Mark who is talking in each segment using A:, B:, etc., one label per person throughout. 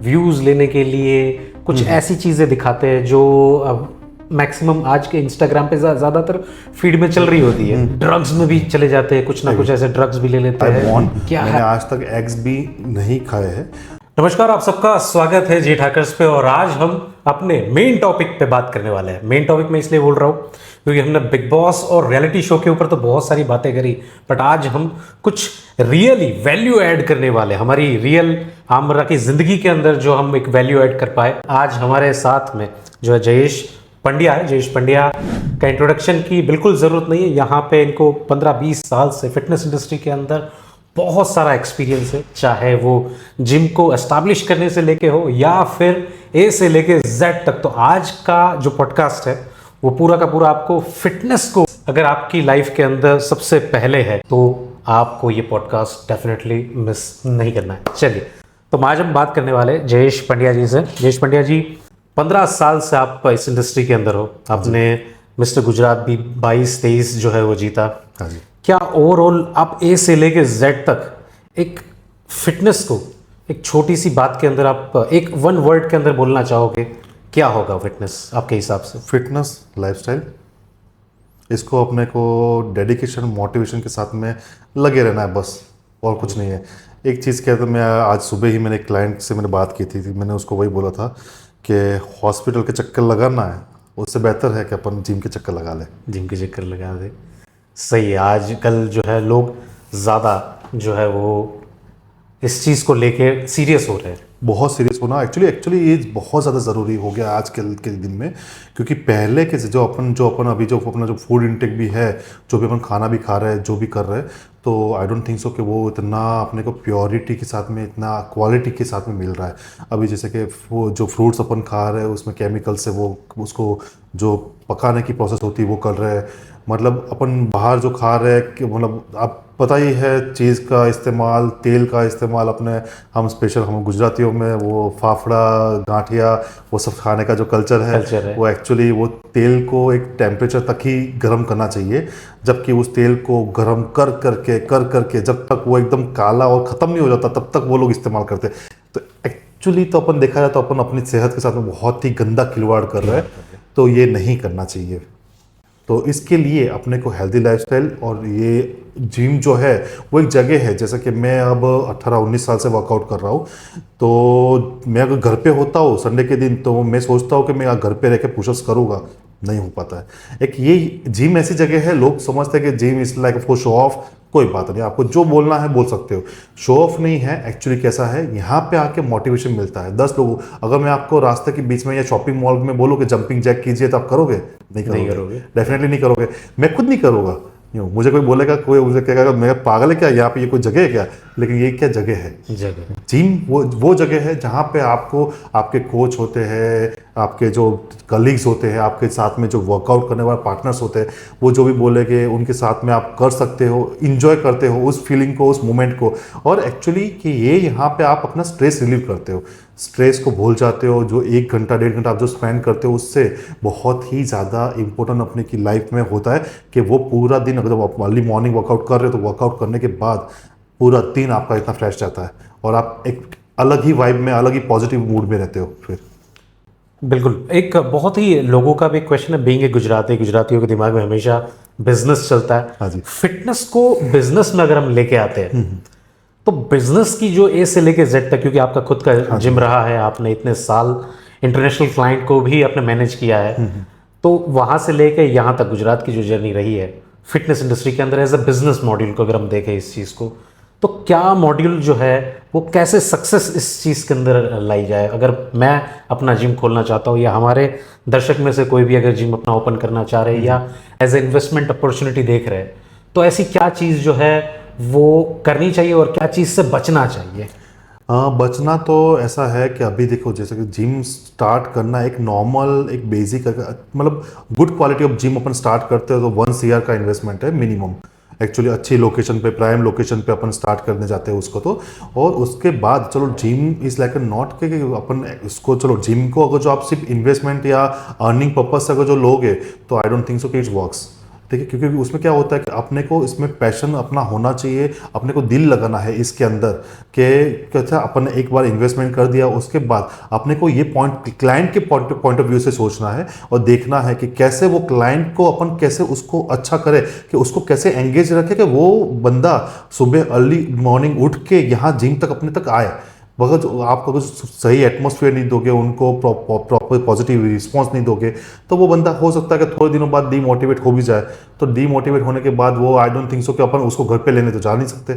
A: Views लेने के लिए कुछ ऐसी चीज़ें दिखाते हैं जो मैक्सिमम आज के इंस्टाग्राम पे ज़्यादातर फीड में चल रही होती है। ड्रग्स में भी चले जाते हैं, कुछ ना कुछ ऐसे ड्रग्स भी ले लेते हैं। क्या
B: मैंने
A: है?
B: आज तक एग्स भी नहीं खाए हैं।
A: नमस्कार, आप सबका स्वागत है जेठ हैकर्स पे। और आज हम अपने मेन टॉपिक पे बात करने वाले हैं। मेन टॉपिक में इसलिए बोल रहा हूँ क्योंकि हमने बिग बॉस और रियलिटी शो के ऊपर तो बहुत सारी बातें करी, बट आज हम कुछ रियली वैल्यू ऐड करने वाले हैं हमारी रियल आमरा की जिंदगी के अंदर, जो हम एक वैल्यू ऐड कर पाए। आज हमारे साथ में जो है जयेश पंड्या है। जयेश पंड्या का इंट्रोडक्शन की बिल्कुल ज़रूरत नहीं है। यहाँ पे इनको 15-20 साल से फिटनेस इंडस्ट्री के अंदर बहुत सारा एक्सपीरियंस है, चाहे वो जिम को एस्टैब्लिश करने से लेके हो या फिर ए से लेके जेड तक। तो आज का जो पॉडकास्ट है वो पूरा का पूरा आपको फिटनेस को अगर आपकी लाइफ के अंदर सबसे पहले है तो आपको ये पॉडकास्ट डेफिनेटली मिस नहीं करना है। चलिए, तो आज हम बात करने वाले जयेश पंड्या जी से। जयेश पंड्या जी, 15 साल से आप इस इंडस्ट्री के अंदर हो। आपने मिस्टर गुजरात भी 22-23 जो है वो जीता।
B: हाँ जी।
A: क्या ओवरऑल आप ए से लेके जेड तक एक फिटनेस को एक छोटी सी बात के अंदर आप एक वन वर्ड के अंदर बोलना चाहोगे, क्या होगा फिटनेस आपके हिसाब से?
B: फिटनेस लाइफस्टाइल, इसको अपने को डेडिकेशन मोटिवेशन के साथ में लगे रहना है, बस और कुछ नहीं है। एक चीज़ क्या था, मैं आज सुबह ही मैंने एक क्लाइंट से मैंने बात की थी, मैंने उसको वही बोला था कि हॉस्पिटल के चक्कर लगाना है उससे बेहतर है कि अपन जिम के चक्कर लगा लें।
A: जिम के चक्कर लगा दे, सही है। आजकल जो है लोग ज़्यादा जो है वो इस चीज़ को लेके सीरियस हो रहे हैं।
B: बहुत सीरियस होना एक्चुअली ये बहुत ज़्यादा ज़रूरी हो गया आज के दिन में, क्योंकि पहले के जो अपन अभी जो अपना जो फूड इंटेक भी है, जो भी अपन खाना भी खा रहे हैं, जो भी कर रहे हैं, तो आई डोंट थिंक सो कि वो इतना अपने को प्योरिटी के साथ में, इतना क्वालिटी के साथ में मिल रहा है। अभी जैसे कि वो जो फ्रूट्स अपन खा रहे हैं उसमें केमिकल से वो उसको जो पकाने की प्रोसेस होती है वो कर रहे हैं। मतलब अपन बाहर जो खा रहे हैं कि मतलब आप पता ही है, चीज़ का इस्तेमाल, तेल का इस्तेमाल, अपने हम स्पेशल हम गुजरातियों में वो फाफड़ा गांठिया वो सब खाने का जो कल्चर है वो एक्चुअली वो तेल को एक टेम्परेचर तक ही गर्म करना चाहिए, जबकि उस तेल को गर्म कर करके जब तक वो एकदम काला और ख़त्म नहीं हो जाता तब तक वो लोग इस्तेमाल करते। तो एक्चुअली तो अपन देखा जाए तो अपन अपनी सेहत के साथ में बहुत ही गंदा खिलवाड़ कर रहे हैं, तो ये नहीं करना चाहिए। तो इसके लिए अपने को हेल्दी लाइफस्टाइल, और ये जिम जो है वो एक जगह है। जैसा कि मैं अब 18-19 साल से वर्कआउट कर रहा हूँ, तो मैं अगर घर पे होता हूँ संडे के दिन तो मैं सोचता हूँ कि मैं घर पे रह के पुशअप्स करूँगा, नहीं हो पाता है। एक ये जिम ऐसी जगह है, लोग समझते हैं कि gym is like for show off. कोई बात नहीं, आपको जो बोलना है बोल सकते हो, शो ऑफ नहीं है। एक्चुअली कैसा है, यहाँ पे आके मोटिवेशन मिलता है। 10 लोगों, अगर मैं आपको रास्ते के बीच में या शॉपिंग मॉल में बोलूँ कि जंपिंग जैक कीजिए तो आप करोगे? नहीं करोगे। डेफिनेटली नहीं करोगे। मैं खुद नहीं करूँगा। मुझे कोई बोलेगा, कोई मुझे कहेगा मैं पागल है क्या, यहाँ पे ये कोई जगह है क्या? लेकिन ये क्या जगह है? जगह जिम वो जगह है जहाँ पे आपको आपके कोच होते हैं, आपके जो कलीग्स होते हैं, आपके साथ में जो वर्कआउट करने वाले पार्टनर्स होते हैं, वो जो भी बोलेंगे उनके साथ में आप कर सकते हो, इंजॉय करते हो उस फीलिंग को, उस मोमेंट को। और एक्चुअली कि ये यहाँ पे आप अपना स्ट्रेस रिलीव करते हो, स्ट्रेस को भूल जाते हो। जो 1 घंटा 1.5 घंटा आप जो स्पेंड करते हो उससे बहुत ही ज़्यादा इंपॉर्टेंट अपने की लाइफ में होता है कि वो पूरा दिन, अगर आप अर्ली मॉर्निंग वर्कआउट कर रहे हो तो वर्कआउट करने के बाद पूरा दिन आपका इतना फ्रेश जाता है और आप एक अलग ही वाइब में, अलग ही पॉजिटिव मूड में रहते हो। फिर
A: बिल्कुल, एक बहुत ही लोगों का भी क्वेश्चन है, बीइंग ए गुजराती, गुजरातियों के दिमाग में हमेशा बिजनेस चलता है।
B: हाँ जी।
A: फिटनेस को बिजनेस में अगर हम लेके आते हैं तो बिजनेस की जो ए से लेके जेड तक, क्योंकि आपका खुद का जिम रहा है, आपने इतने साल इंटरनेशनल क्लाइंट को भी आपने मैनेज किया है, तो वहां से लेके यहाँ तक गुजरात की जो जर्नी रही है फिटनेस इंडस्ट्री के अंदर एज अ बिजनेस मॉड्यूल को अगर हम देखें इस चीज़ को, तो क्या मॉड्यूल जो है वो कैसे सक्सेस इस चीज़ के अंदर लाई जाए? अगर मैं अपना जिम खोलना चाहता हूँ या हमारे दर्शक में से कोई भी अगर जिम अपना ओपन करना चाह रहे हैं या एज ए इन्वेस्टमेंट अपॉर्चुनिटी देख रहे हैं, तो ऐसी क्या चीज़ जो है वो करनी चाहिए और क्या चीज़ से बचना चाहिए?
B: बचना तो ऐसा है कि अभी देखो, जैसे कि जिम स्टार्ट करना एक नॉर्मल, एक बेसिक, मतलब good quality of gym upon start करते हो तो 1 CR का इन्वेस्टमेंट है मिनिमम। एक्चुअली अच्छी लोकेशन पे, प्राइम लोकेशन पे अपन स्टार्ट करने जाते हैं उसको तो। और उसके बाद चलो gym is like a not कि अपन इसको, चलो जिम को अगर जो आप सिर्फ इन्वेस्टमेंट या अर्निंग पर्पज से अगर जो लोगे तो आई डोंट थिंक सो कि इट्स वर्क्स। ठीक है, क्योंकि उसमें क्या होता है कि अपने को इसमें पैशन अपना होना चाहिए, अपने को दिल लगाना है इसके अंदर कि क्या अपन ने एक बार इन्वेस्टमेंट कर दिया, उसके बाद अपने को ये पॉइंट क्लाइंट के पॉइंट ऑफ व्यू से सोचना है और देखना है कि कैसे वो क्लाइंट को अपन कैसे उसको अच्छा करे, कि उसको कैसे एंगेज रखे कि वो बंदा सुबह अर्ली मॉर्निंग उठ के यहाँ जिम तक अपने तक आए। मगर आप अगर सही एटमॉस्फेयर नहीं दोगे, उनको प्रॉपर पॉजिटिव रिस्पॉन्स नहीं दोगे, तो वो बंदा हो सकता है कि थोड़े दिनों बाद डीमोटिवेट हो भी जाए। तो डीमोटिवेट होने के बाद वो आई डोंट थिंक सो कि अपन उसको घर पे लेने तो जा नहीं सकते।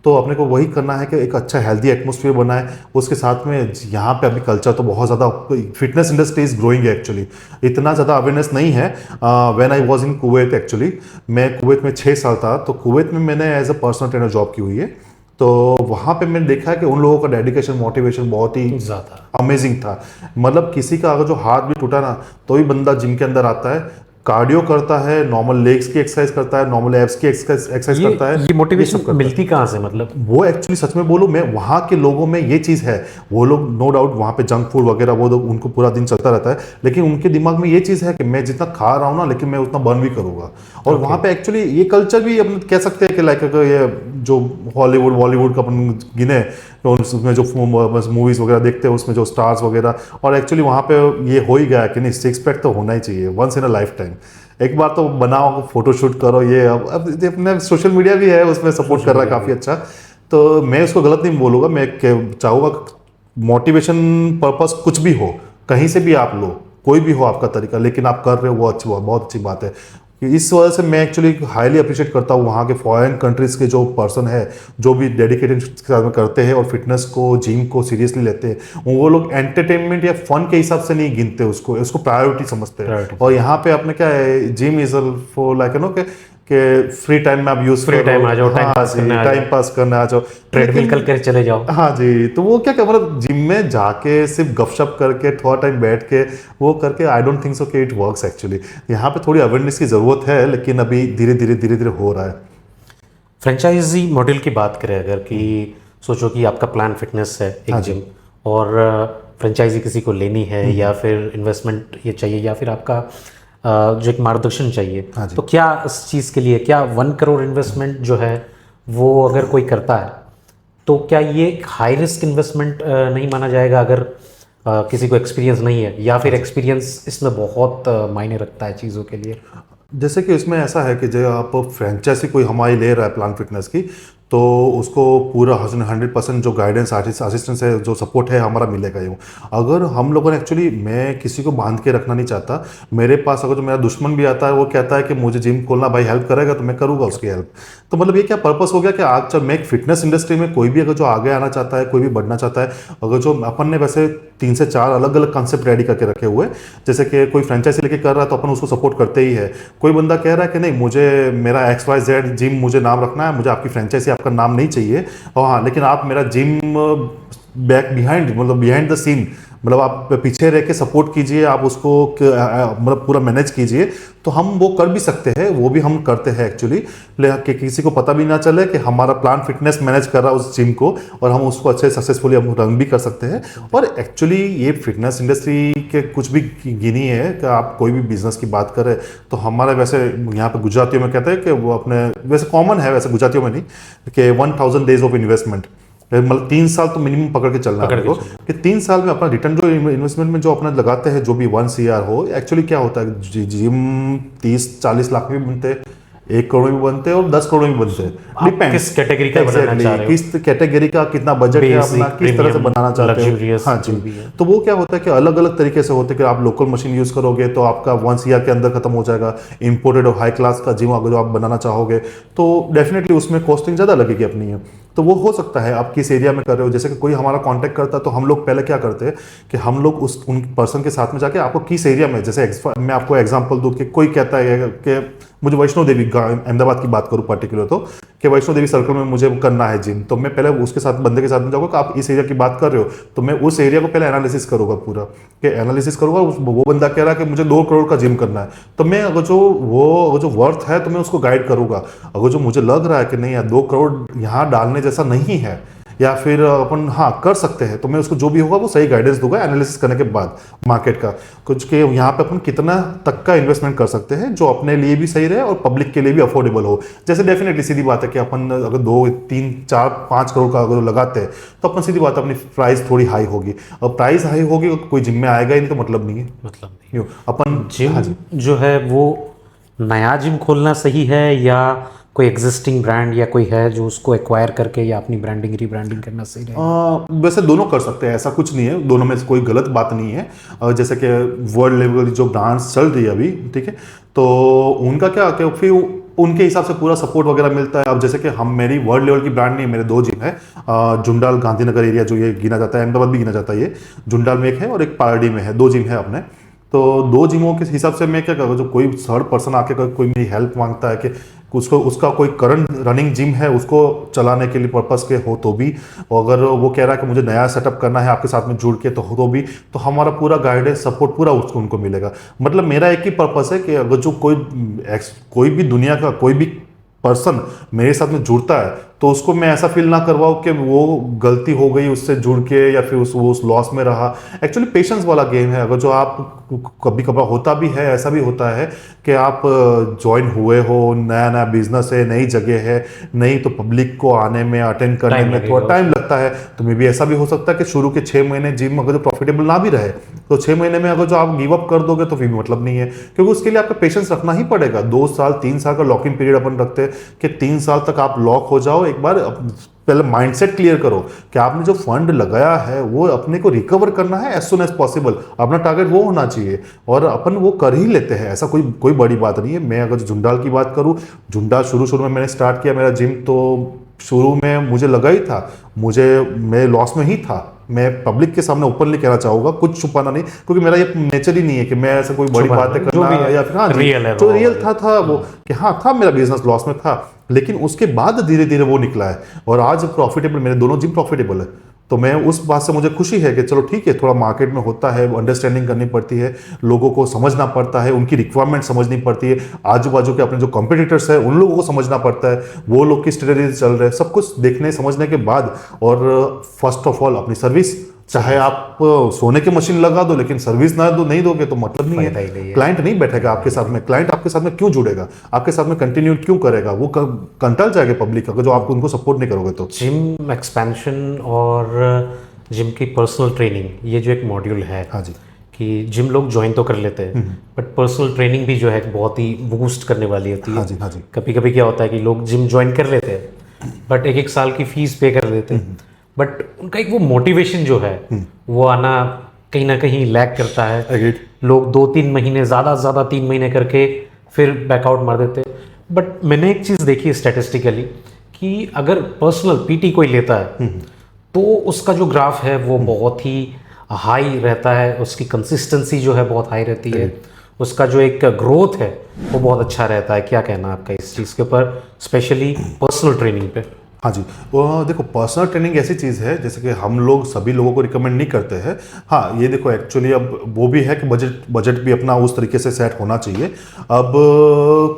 B: तो अपने को वही करना है कि एक अच्छा हेल्दी एटमॉस्फेयर बनाए। उसके साथ में यहाँ पे अभी कल्चर तो बहुत ज़्यादा, फिटनेस इंडस्ट्री इज ग्रोइंग है एक्चुअली, इतना ज़्यादा अवेयरनेस नहीं है। When I was in Kuwait, actually मैं कुवैत में 6 साल था, तो कुवैत में मैंने as a personal trainer job की हुई है। तो वहाँ पे मैंने देखा है कि उन लोगों का डेडिकेशन, मोटिवेशन बहुत ही
A: ज़्यादा
B: अमेजिंग था। मतलब किसी का अगर जो हाथ भी टूटा ना, तो भी बंदा जिम के अंदर आता है, कार्डियो करता है, नॉर्मल लेग्स की एक्सरसाइज करता है, नॉर्मल एब्स की एक्सरसाइज करता है।
A: ये
B: सब
A: मोटिवेशन
B: करता है।
A: मिलती कहाँ से, मतलब?
B: वो एक्चुअली सच में बोलूँ मैं, वहाँ के लोगों में ये चीज़ है। वो लोग नो डाउट वहाँ पे जंक फूड वगैरह वो लोग, उनको पूरा दिन चलता रहता है, लेकिन उनके दिमाग में ये चीज़ है कि मैं जितना खा रहा हूँ ना, लेकिन मैं उतना बर्न भी करूँगा। और वहाँ पे एक्चुअली ये कल्चर भी अपन कह सकते हैं कि लाइक ये जो हॉलीवुड बॉलीवुड का अपन गिने, तो उसमें जो मूवीज़ वगैरह देखते हैं उसमें जो स्टार्स वगैरह, और एक्चुअली वहाँ पे ये हो ही गया कि नहीं, 6 पैक तो होना ही चाहिए once in a life time. एक बार तो बनाओ, फोटोशूट करो। ये अब अपने सोशल मीडिया भी है, उसमें सपोर्ट कर रहा है काफ़ी अच्छा। तो मैं उसको गलत नहीं बोलूँगा, मैं चाहूँगा मोटिवेशन पर्पस कुछ भी हो, कहीं से भी आप लो, कोई भी हो आपका तरीका, लेकिन आप कर रहे हो वो अच्छी, बहुत अच्छी बात है। इस वजह से मैं एक्चुअली हाईली अप्रिशिएट करता हूँ वहाँ के फॉरेन कंट्रीज़ के जो पर्सन है, जो भी डेडिकेटेड करते हैं और फिटनेस को, जिम को सीरियसली लेते हैं। वो लोग एंटरटेनमेंट या फन के हिसाब से नहीं गिनते उसको, उसको प्रायोरिटी समझते हैं। और यहाँ पे आपने क्या है, gym is for like you know के फ्री टाइम में आप यूज
A: फ्री टाइम आ जाओ,
B: टाइम पास करने आ जाओ,
A: ट्रेडमिल कल कर चले जाओ।
B: हाँ जी। तो वो क्या मतलब जिम में जाके सिर्फ गपशप करके थोड़ा टाइम बैठ के वो करके, आई डोंट थिंक सो कि इट वर्क्स एक्चुअली। यहाँ पे थोड़ी अवेयरनेस की ज़रूरत है, लेकिन अभी धीरे धीरे हो रहा है।
A: फ्रेंचाइजी मॉडल की बात करें अगर, कि सोचो कि आपका प्लान फिटनेस है एक जिम, और फ्रेंचाइजी किसी को लेनी है, या फिर इन्वेस्टमेंट ये चाहिए, या फिर आपका जो एक मार्गदर्शन चाहिए, तो क्या इस चीज़ के लिए, क्या 1 करोड़ इन्वेस्टमेंट जो है वो अगर कोई करता है, तो क्या ये एक हाई रिस्क इन्वेस्टमेंट नहीं माना जाएगा अगर किसी को एक्सपीरियंस नहीं है, या फिर एक्सपीरियंस इसमें बहुत मायने रखता है चीज़ों के लिए?
B: जैसे कि इसमें ऐसा है कि जब आप फ्रेंचाइजी कोई हमारी ले रहा है प्लान फिटनेस की, तो उसको पूरा 100% जो गाइडेंस असिस्टेंस है, जो सपोर्ट है हमारा मिलेगा ही। अगर हम लोगों ने एक्चुअली, मैं किसी को बांध के रखना नहीं चाहता। मेरे पास अगर जो मेरा दुश्मन भी आता है, वो कहता है कि मुझे जिम खोलना, भाई हेल्प करेगा तो मैं करूँगा उसकी हेल्प। तो मतलब ये क्या पर्पस हो गया कि आज जब मैं एक फिटनेस इंडस्ट्री में कोई भी अगर जो आगे आना चाहता है, कोई भी बढ़ना चाहता है, अगर जो अपन ने वैसे 3 से 4 अलग अलग कंसेप्ट रेडी करके रखे हुए, जैसे कि कोई फ्रेंचाइजी लेके कर रहा है तो अपन उसको सपोर्ट करते ही है। कोई बंदा कह रहा है कि नहीं, मुझे मेरा XYZ जिम मुझे नाम रखना है, मुझे आपकी फ्रेंचाइजी आपका नाम नहीं चाहिए, और हाँ लेकिन आप मेरा जिम बैक बिहाइंड, मतलब बिहाइंड द सीन, मतलब आप पीछे रह के सपोर्ट कीजिए, आप उसको मतलब पूरा मैनेज कीजिए, तो हम वो कर भी सकते हैं। वो भी हम करते हैं एक्चुअली, कि किसी को पता भी ना चले कि हमारा प्लान फिटनेस मैनेज कर रहा है उस जिम को, और हम उसको अच्छे सक्सेसफुली हम रन भी कर सकते हैं। और एक्चुअली ये फिटनेस इंडस्ट्री के कुछ भी गिनी है कि आप कोई भी बिजनेस की बात करें, तो हमारे वैसे यहाँ पे गुजरातियों में कहते हैं कि वो अपने, वैसे कॉमन है वैसे गुजरातियों में नहीं, कि 1000 डेज ऑफ इन्वेस्टमेंट, मतलब 3 साल तो मिनिमम पकड़ के चलना है कि 3 साल में अपना रिटर्न जो इन्वेस्टमेंट में जो अपना लगाते हैं, जो भी 1 CR हो, एक्चुअली क्या होता है, जिम 30-40 लाख में भी बनते हैं, 1 करोड़ में बनते हैं, और 10 करोड़ में बनते हैं।
A: आप किस कैटेगरी का बनाना चाह रहे हो,
B: किस कैटेगरी का कितना बजट है अपना, किस तरह से बनाना चाहते हो। हाँ जी। तो वो क्या होता है कि अलग अलग तरीके से होते हैं कि आप लोकल मशीन यूज करोगे तो आपका 1 CR के अंदर खत्म हो जाएगा। इंपोर्टेड और हाई क्लास का जिम अगर जो आप बनाना चाहोगे, तो डेफिनेटली उसमें कॉस्टिंग ज़्यादा लगेगी अपनी है। तो वो हो सकता है आप किस एरिया में कर रहे हो। जैसे कि कोई हमारा कांटेक्ट करता है, तो हम लोग पहले क्या करते हैं कि हम लोग उन पर्सन के साथ में जाके, आपको किस एरिया में, जैसे मैं आपको एग्जांपल दूं कि कोई कहता है कि मुझे वैष्णो देवी, अहमदाबाद की बात करूं पर्टिकुलर, तो कि वैष्णो देवी सर्कल में मुझे करना है जिम, तो मैं पहले उसके साथ, बंदे के साथ में जाऊँगा कि आप इस एरिया की बात कर रहे हो, तो मैं उस एरिया को पहले एनालिसिस करूँगा पूरा, कि एनालिसिस करूँगा। वो बंदा कह रहा है कि मुझे 2 करोड़ का जिम करना है, तो मैं अगर जो वर्थ है, तो मैं उसको गाइड करूँगा। अगर जो मुझे लग रहा है कि नहीं यार 2 करोड़ यहाँ डालने जैसा नहीं है, या फिर अपन हाँ कर सकते हैं, तो मैं उसको जो भी होगा वो सही गाइडेंस दूंगा एनालिसिस करने के बाद मार्केट का, कुछ के यहाँ पे अपन कितना तक का इन्वेस्टमेंट कर सकते हैं जो अपने लिए भी सही रहे और पब्लिक के लिए भी अफोर्डेबल हो। जैसे डेफिनेटली सीधी बात है कि अपन अगर 2 3 4 5 करोड़ का अगर लगाते हैं तो अपन सीधी बात है अपनी प्राइस थोड़ी हाई होगी, और प्राइस हाई होगी कोई जिम में आएगा ही नहीं तो मतलब नहीं है।
A: मतलब नहीं।
B: क्यों अपन
A: जिम
B: हाँ जी
A: जो है वो नया जिम खोलना सही है या कोई एग्जिस्टिंग ब्रांड या कोई है जो उसको एक्वायर करके या अपनी ब्रांडिंग रीब्रांडिंग करना सही रहेगा?
B: वैसे दोनों कर सकते हैं, ऐसा कुछ नहीं है, दोनों में कोई गलत बात नहीं है। जैसे कि वर्ल्ड लेवल जो ब्रांड्स चल रही है अभी, ठीक है, तो उनका क्या कि फिर उनके हिसाब से पूरा सपोर्ट वगैरह मिलता है। अब जैसे कि हम मेरी वर्ल्ड लेवल की ब्रांड नहीं है, मेरे 2 जिम है, जुंडाल गांधीनगर एरिया जो ये गिना जाता है, अहमदाबाद भी गिना जाता है, ये जुंडाल में एक है और एक पारडी में है, 2 जिम है अपने। तो 2 जिमों के हिसाब से मैं क्या करूँ, जो कोई थर्ड पर्सन आके कोई मेरी हेल्प मांगता है कि उसको उसका कोई करंट रनिंग जिम है उसको चलाने के लिए पर्पस के हो तो भी, अगर वो कह रहा है कि मुझे नया सेटअप करना है आपके साथ में जुड़ के तो भी, तो हमारा पूरा गाइडेंस सपोर्ट पूरा उसको उनको मिलेगा। मतलब मेरा एक ही पर्पस है कि अगर जो कोई भी दुनिया का कोई भी पर्सन मेरे साथ में जुड़ता है तो उसको मैं ऐसा फील ना करवाऊँ कि वो गलती हो गई उससे जुड़ के या फिर वो उस लॉस में रहा। एक्चुअली पेशेंस वाला गेम है। अगर जो आप कभी कभार होता भी है, ऐसा भी होता है कि आप ज्वाइन हुए हो, नया नया बिजनेस है, नई जगह है, नहीं तो पब्लिक को आने में अटेंड करने में थोड़ा टाइम लगता है, तो मे भी ऐसा भी हो सकता है कि शुरू के 6 महीने जिम अगर जो प्रॉफिटेबल ना भी रहे तो 6 महीने में अगर जो आप गिव अप कर दोगे तो फिर भी मतलब नहीं है, क्योंकि उसके लिए आपका पेशेंस रखना ही पड़ेगा। 2 साल 3 साल का लॉकिंग पीरियड अपन रखते हैं कि 3 साल तक आप लॉक हो जाओ। एक बार पहले माइंडसेट क्लियर करो कि आपने जो फंड लगाया है वो अपने को रिकवर करना है एज सुन एज पॉसिबल, अपना टारगेट वो होना चाहिए और अपन वो कर ही लेते हैं, ऐसा कोई बड़ी बात नहीं है। मैं अगर जुंडाल की बात करूं, जुंडाल शुरू में मैंने स्टार्ट किया मेरा जिम, तो शुरू में मुझे लगा ही था, मैं लॉस में ही था। मैं पब्लिक के सामने ओपनली कहना चाहूंगा, कुछ छुपाना नहीं, क्योंकि मेरा ये नेचर ही नहीं है कि मैं ऐसा कोई बड़ी बातें करना या फिर हाँ
A: रियल है,
B: जो रियल था वो कि हाँ था, मेरा बिजनेस लॉस में था, लेकिन उसके बाद धीरे धीरे वो निकला है और आज प्रॉफिटेबल, मेरे दोनों जिम प्रॉफिटेबल है। तो मैं उस बात से मुझे खुशी है कि चलो ठीक है, थोड़ा मार्केट में होता है, अंडरस्टैंडिंग करनी पड़ती है, लोगों को समझना पड़ता है, उनकी रिक्वायरमेंट समझनी पड़ती है, आजू बाजू के अपने जो कॉम्पिटिटर्स है उन लोगों को समझना पड़ता है, वो लोग किस स्ट्रेटेजी चल रहे हैं, सब कुछ देखने समझने के बाद, और फर्स्ट ऑफ ऑल अपनी सर्विस, चाहे आप सोने की मशीन लगा दो लेकिन सर्विस ना दो नहीं दोगे तो मतलब नहीं है। क्लाइंट नहीं बैठेगा आपके साथ में, क्लाइंट आपके साथ में क्यों जुड़ेगा, आपके साथ में कंटिन्यू क्यों करेगा, वो कंटाल जाएगा पब्लिक अगर जो आप उनको सपोर्ट नहीं करोगे तो।
A: जिम एक्सपेंशन और जिम की पर्सनल ट्रेनिंग, ये जो एक मॉड्यूल है,
B: हाँ जी,
A: कि जिम लोग ज्वाइन तो कर लेते हैं बट पर्सनल ट्रेनिंग भी जो है बहुत ही बूस्ट करने वाली होती है।
B: हाँ जी, हाँ जी।
A: कभी कभी क्या होता है कि लोग जिम ज्वाइन कर लेते हैं बट 1 साल की फीस पे कर देते हैं, बट उनका एक वो मोटिवेशन जो है वो आना कहीं ना कहीं लैग करता है।
B: Agreed.
A: लोग 2-3 महीने ज़्यादा 3 महीने करके फिर बैकआउट मार देते हैं। बट मैंने एक चीज़ देखी स्टैटिस्टिकली कि अगर पर्सनल पीटी कोई लेता है तो उसका जो ग्राफ है वो बहुत ही हाई रहता है, उसकी कंसिस्टेंसी जो है बहुत हाई रहती है, उसका जो एक ग्रोथ है वो बहुत अच्छा रहता है। क्या कहना आपका इस चीज़ के ऊपर, स्पेशली पर्सनल ट्रेनिंग पे?
B: हाँ जी, वो देखो पर्सनल ट्रेनिंग ऐसी चीज़ है जैसे कि हम लोग सभी लोगों को रिकमेंड नहीं करते हैं। हाँ ये देखो एक्चुअली अब वो भी है कि बजट भी अपना उस तरीके से सेट होना चाहिए। अब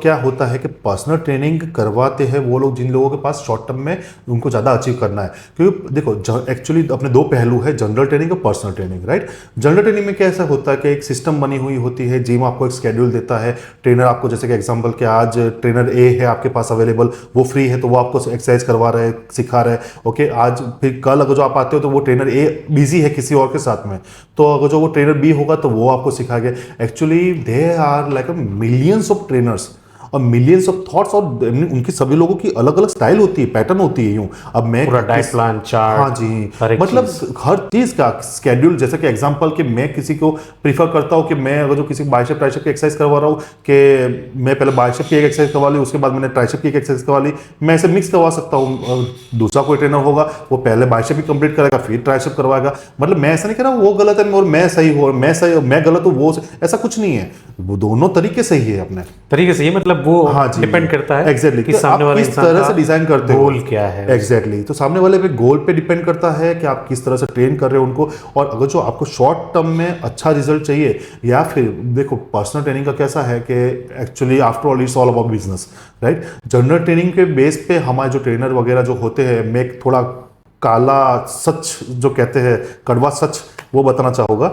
B: क्या होता है कि पर्सनल ट्रेनिंग करवाते हैं वो लोग जिन लोगों के पास शॉर्ट टर्म में उनको ज़्यादा अचीव करना है, क्योंकि देखो एक्चुअली अपने 2 पहलू है, जनरल ट्रेनिंग और personal training, right. General training में क्या ऐसा होता है कि एक सिस्टम बनी हुई होती है, जिम आपको एक स्केड्यूल देता है, ट्रेनर आपको जैसे कि एग्जाम्पल कि आज ट्रेनर ए है आपके पास अवेलेबल, वो फ्री है तो वो आपको एक्सरसाइज करवा रहे, सिखा रहे, ओके। आज फिर कल अगर जो आप आते हो तो वो ट्रेनर ए बिजी है किसी और के साथ में, तो अगर जो वो ट्रेनर बी होगा तो वो आपको सिखाएगा। Actually they are like a millions of trainers और मिलियंस ऑफ थॉट्स, और उनकी सभी लोगों की अलग अलग स्टाइल होती है, पैटर्न होती है। यूं अब मैं
A: पूरा डाइट प्लान, चार्ट,
B: हाँ जी, मतलब हर चीज का स्केड्यूल, जैसे कि एग्जांपल कि मैं किसी को प्रीफर करता हूँ कि मैं अगर जो किसी बाइसेप ट्राइसेप की एक्सरसाइज करवा रहा हूँ कि मैं पहले बाइसेप की एक एक्सरसाइज करवा ली, उसके बाद मैंने ट्राइसेप की एक एक्सरसाइज करवा ली, मैं ऐसे मिक्स करवा सकता हूँ। दूसरा कोई ट्रेनर होगा वो पहले बाइसेप ही कंप्लीट करेगा फिर ट्राइसेप करवाएगा। मतलब मैं ऐसा नहीं कह रहा वो गलत है और मैं सही हूँ, मैं गलत हूँ वो, ऐसा कुछ नहीं है, वो दोनों तरीके सही है अपने
A: तरीके से। ये मतलब वो
B: हाँ जी,
A: डिपेंड करता है
B: एग्जैक्टली
A: कि सामने वाले
B: किस तरह से डिजाइन करते हो,
A: गोल क्या है।
B: एग्जैक्टली तो सामने वाले पे गोल पे डिपेंड करता है कि आप किस तरह से ट्रेन कर रहे हो उनको। और अगर जो आपको शॉर्ट टर्म में अच्छा रिजल्ट चाहिए, या फिर देखो पर्सनल ट्रेनिंग का कैसा है कि actually after all it's all about business, right. General training के बेस पे हमारे जो ट्रेनर वगैरह जो होते हैं, मैं थोड़ा काला सच जो कहते हैं, कड़वा सच, वो बताना चाहूँगा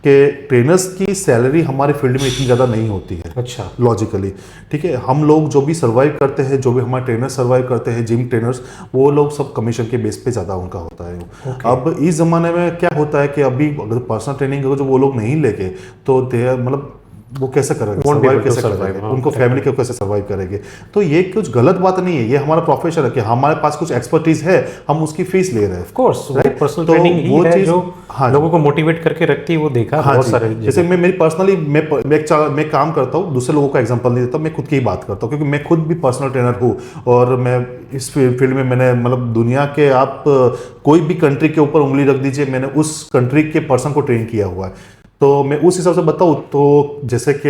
B: कि ट्रेनर्स की सैलरी हमारे फील्ड में इतनी ज़्यादा नहीं होती है।
A: अच्छा।
B: लॉजिकली, ठीक है, हम लोग जो भी सर्वाइव करते हैं, जो भी हमारे ट्रेनर्स सर्वाइव करते हैं, जिम ट्रेनर्स, वो लोग सब कमीशन के बेस पे ज़्यादा उनका होता है। अब इस ज़माने में क्या होता है कि अभी अगर पर्सनल ट्रेनिंग अगर जो वो लोग नहीं लेके, तो दे मतलब वो कैसे करेंगे, सर्वाइव कैसे करेंगे, उनको फैमिली को कैसे सर्वाइव करेंगे। तो ये कुछ गलत बात नहीं है, ये हमारा प्रोफेशन है कि हमारे पास कुछ एक्सपर्टीज है, हम उसकी फीस ले रहे हैं।
A: ऑफ कोर्स, पर्सनल
B: तो
A: ट्रेनिंग ही
B: वो
A: है
B: चीज़,
A: जो
B: हाँ,
A: लोगों को मोटिवेट करके रखती है, वो देखा
B: हाँ
A: बहुत
B: जी।
A: सारे।
B: जैसे मैं मेरी पर्सनली मैं काम करता हूँ, दूसरे लोगों का एग्जांपल नहीं देता, मैं खुद की ही बात करता हूँ, क्योंकि मैं खुद भी पर्सनल ट्रेनर हूँ और मैं इस फील्ड में मैंने मतलब दुनिया के आप कोई भी कंट्री के ऊपर उंगली रख दीजिए, मैंने उस कंट्री के पर्सन को ट्रेन किया हुआ है। तो मैं उस हिसाब से बताऊँ तो जैसे कि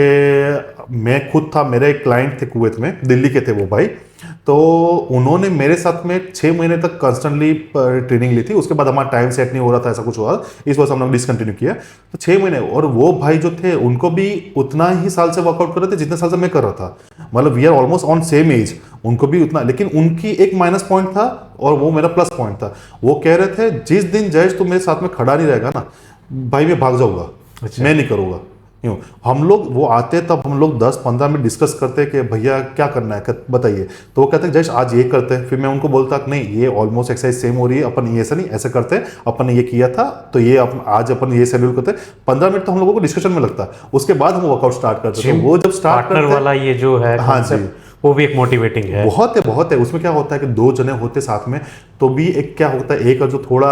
B: मैं खुद था, मेरे एक क्लाइंट थे कुवैत में, दिल्ली के थे वो भाई, तो उन्होंने मेरे साथ में 6 महीने तक कंस्टेंटली ट्रेनिंग ली थी। उसके बाद हमारा टाइम सेट नहीं हो रहा था, ऐसा कुछ हुआ, इस वजह से हम लोग डिसकंटिन्यू किया। तो 6 महीने, और वो भाई जो थे उनको भी उतना ही साल से वर्कआउट कर रहे थे जितने साल से मैं कर रहा था, मतलब we are almost on same age, उनको भी उतना, लेकिन उनकी एक माइनस पॉइंट था और वो मेरा प्लस पॉइंट था। वो कह रहे थे जिस दिन जयेश तू मेरे साथ में खड़ा नहीं रहेगा ना भाई, मैं भाग जाऊंगा। अच्छा। मैं नहीं करूंगा यूँ। हम लोग वो आते तब हम लोग 10-15 मिनट डिस्कस करते कि भैया क्या करना है बताइए, तो वो कहते हैं जयेश आज ये करते हैं, फिर मैं उनको बोलता कि नहीं ये ऑलमोस्ट एक्सरसाइज सेम हो रही है, अपन ये ऐसा नहीं ऐसे करते हैं, अपन ने ये किया था तो ये आज अपन ये शेड्यूल करते हैं। 15 मिनट तो हम लोगों को डिस्कशन में लगता है, उसके बाद हम वर्कआउट स्टार्ट करते हैं। तो वो जब स्टार्ट
A: पार्टनर वाला ये जो है,
B: हाँ जी,
A: वो भी एक मोटिवेटिंग है।
B: बहुत है। उसमें क्या होता है कि 2 जने होते साथ में तो भी एक क्या होता है, एक जो थोड़ा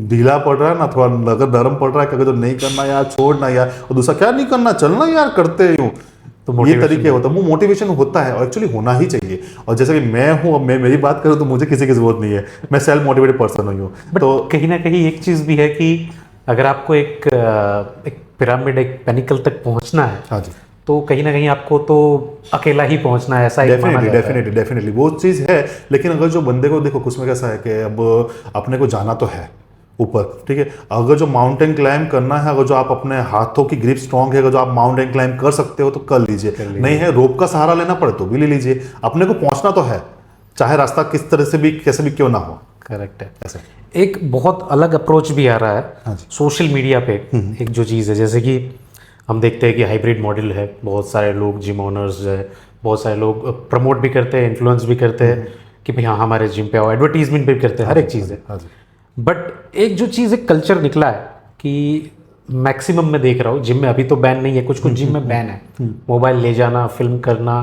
B: ढीला पड़ रहा है ना, थोड़ा अगर नरम पड़ रहा है कि अगर जो नहीं करना यार छोड़ना यार, और दूसरा क्या नहीं करना चलना यार करते यूं, तो ये तरीके होता है, वो मोटिवेशन होता है और एक्चुअली होना ही चाहिए। और जैसे कि मैं हूँ, मैं मेरी बात करूँ तो मुझे किसी की जरूरत नहीं है, मैं सेल्फ मोटिवेटेड पर्सन हूँ।
A: तो कहीं ना कहीं एक चीज भी है कि अगर आपको एक पिरामिड, एक पेनिकल तक पहुंचना है,
B: हाँ जी,
A: तो कहीं ना कहीं आपको तो अकेला ही पहुंचना है, ऐसा ही माना जाता है।
B: डेफिनेटली वो चीज़ है। लेकिन अगर जो बंदे को देखो, कुछ में कैसा है कि अब अपने को जाना तो है ऊपर, ठीक है, अगर जो माउंटेन क्लाइंब करना है, अगर जो आप अपने हाथों की ग्रिप स्ट्रांग है, अगर जो आप माउंटेन क्लाइंब कर सकते हो तो कर लीजिए, नहीं है रोप का सहारा लेना पड़े तो भी ले लीजिए। अपने को पहुंचना तो है, चाहे रास्ता किस तरह से भी कैसे भी क्यों ना हो।
A: करेक्ट है।
B: ऐसे
A: एक बहुत अलग अप्रोच भी आ रहा है
B: हाँ
A: सोशल मीडिया पे। एक जो चीज़ है, जैसे कि हम देखते हैं कि हाइब्रिड मॉडल है, बहुत सारे लोग जिम ओनर्स है, बहुत सारे लोग प्रमोट भी करते हैं, इन्फ्लुएंस भी करते हैं कि भाई हाँ हमारे जिम पे आओ, एडवर्टीजमेंट भी करते हैं, हर एक चीज़ है। बट एक जो चीज़, एक कल्चर निकला है कि मैक्सिमम मैं देख रहा हूँ जिम में, अभी तो बैन नहीं है, कुछ कुछ जिम में बैन है, मोबाइल ले जाना, फिल्म करना,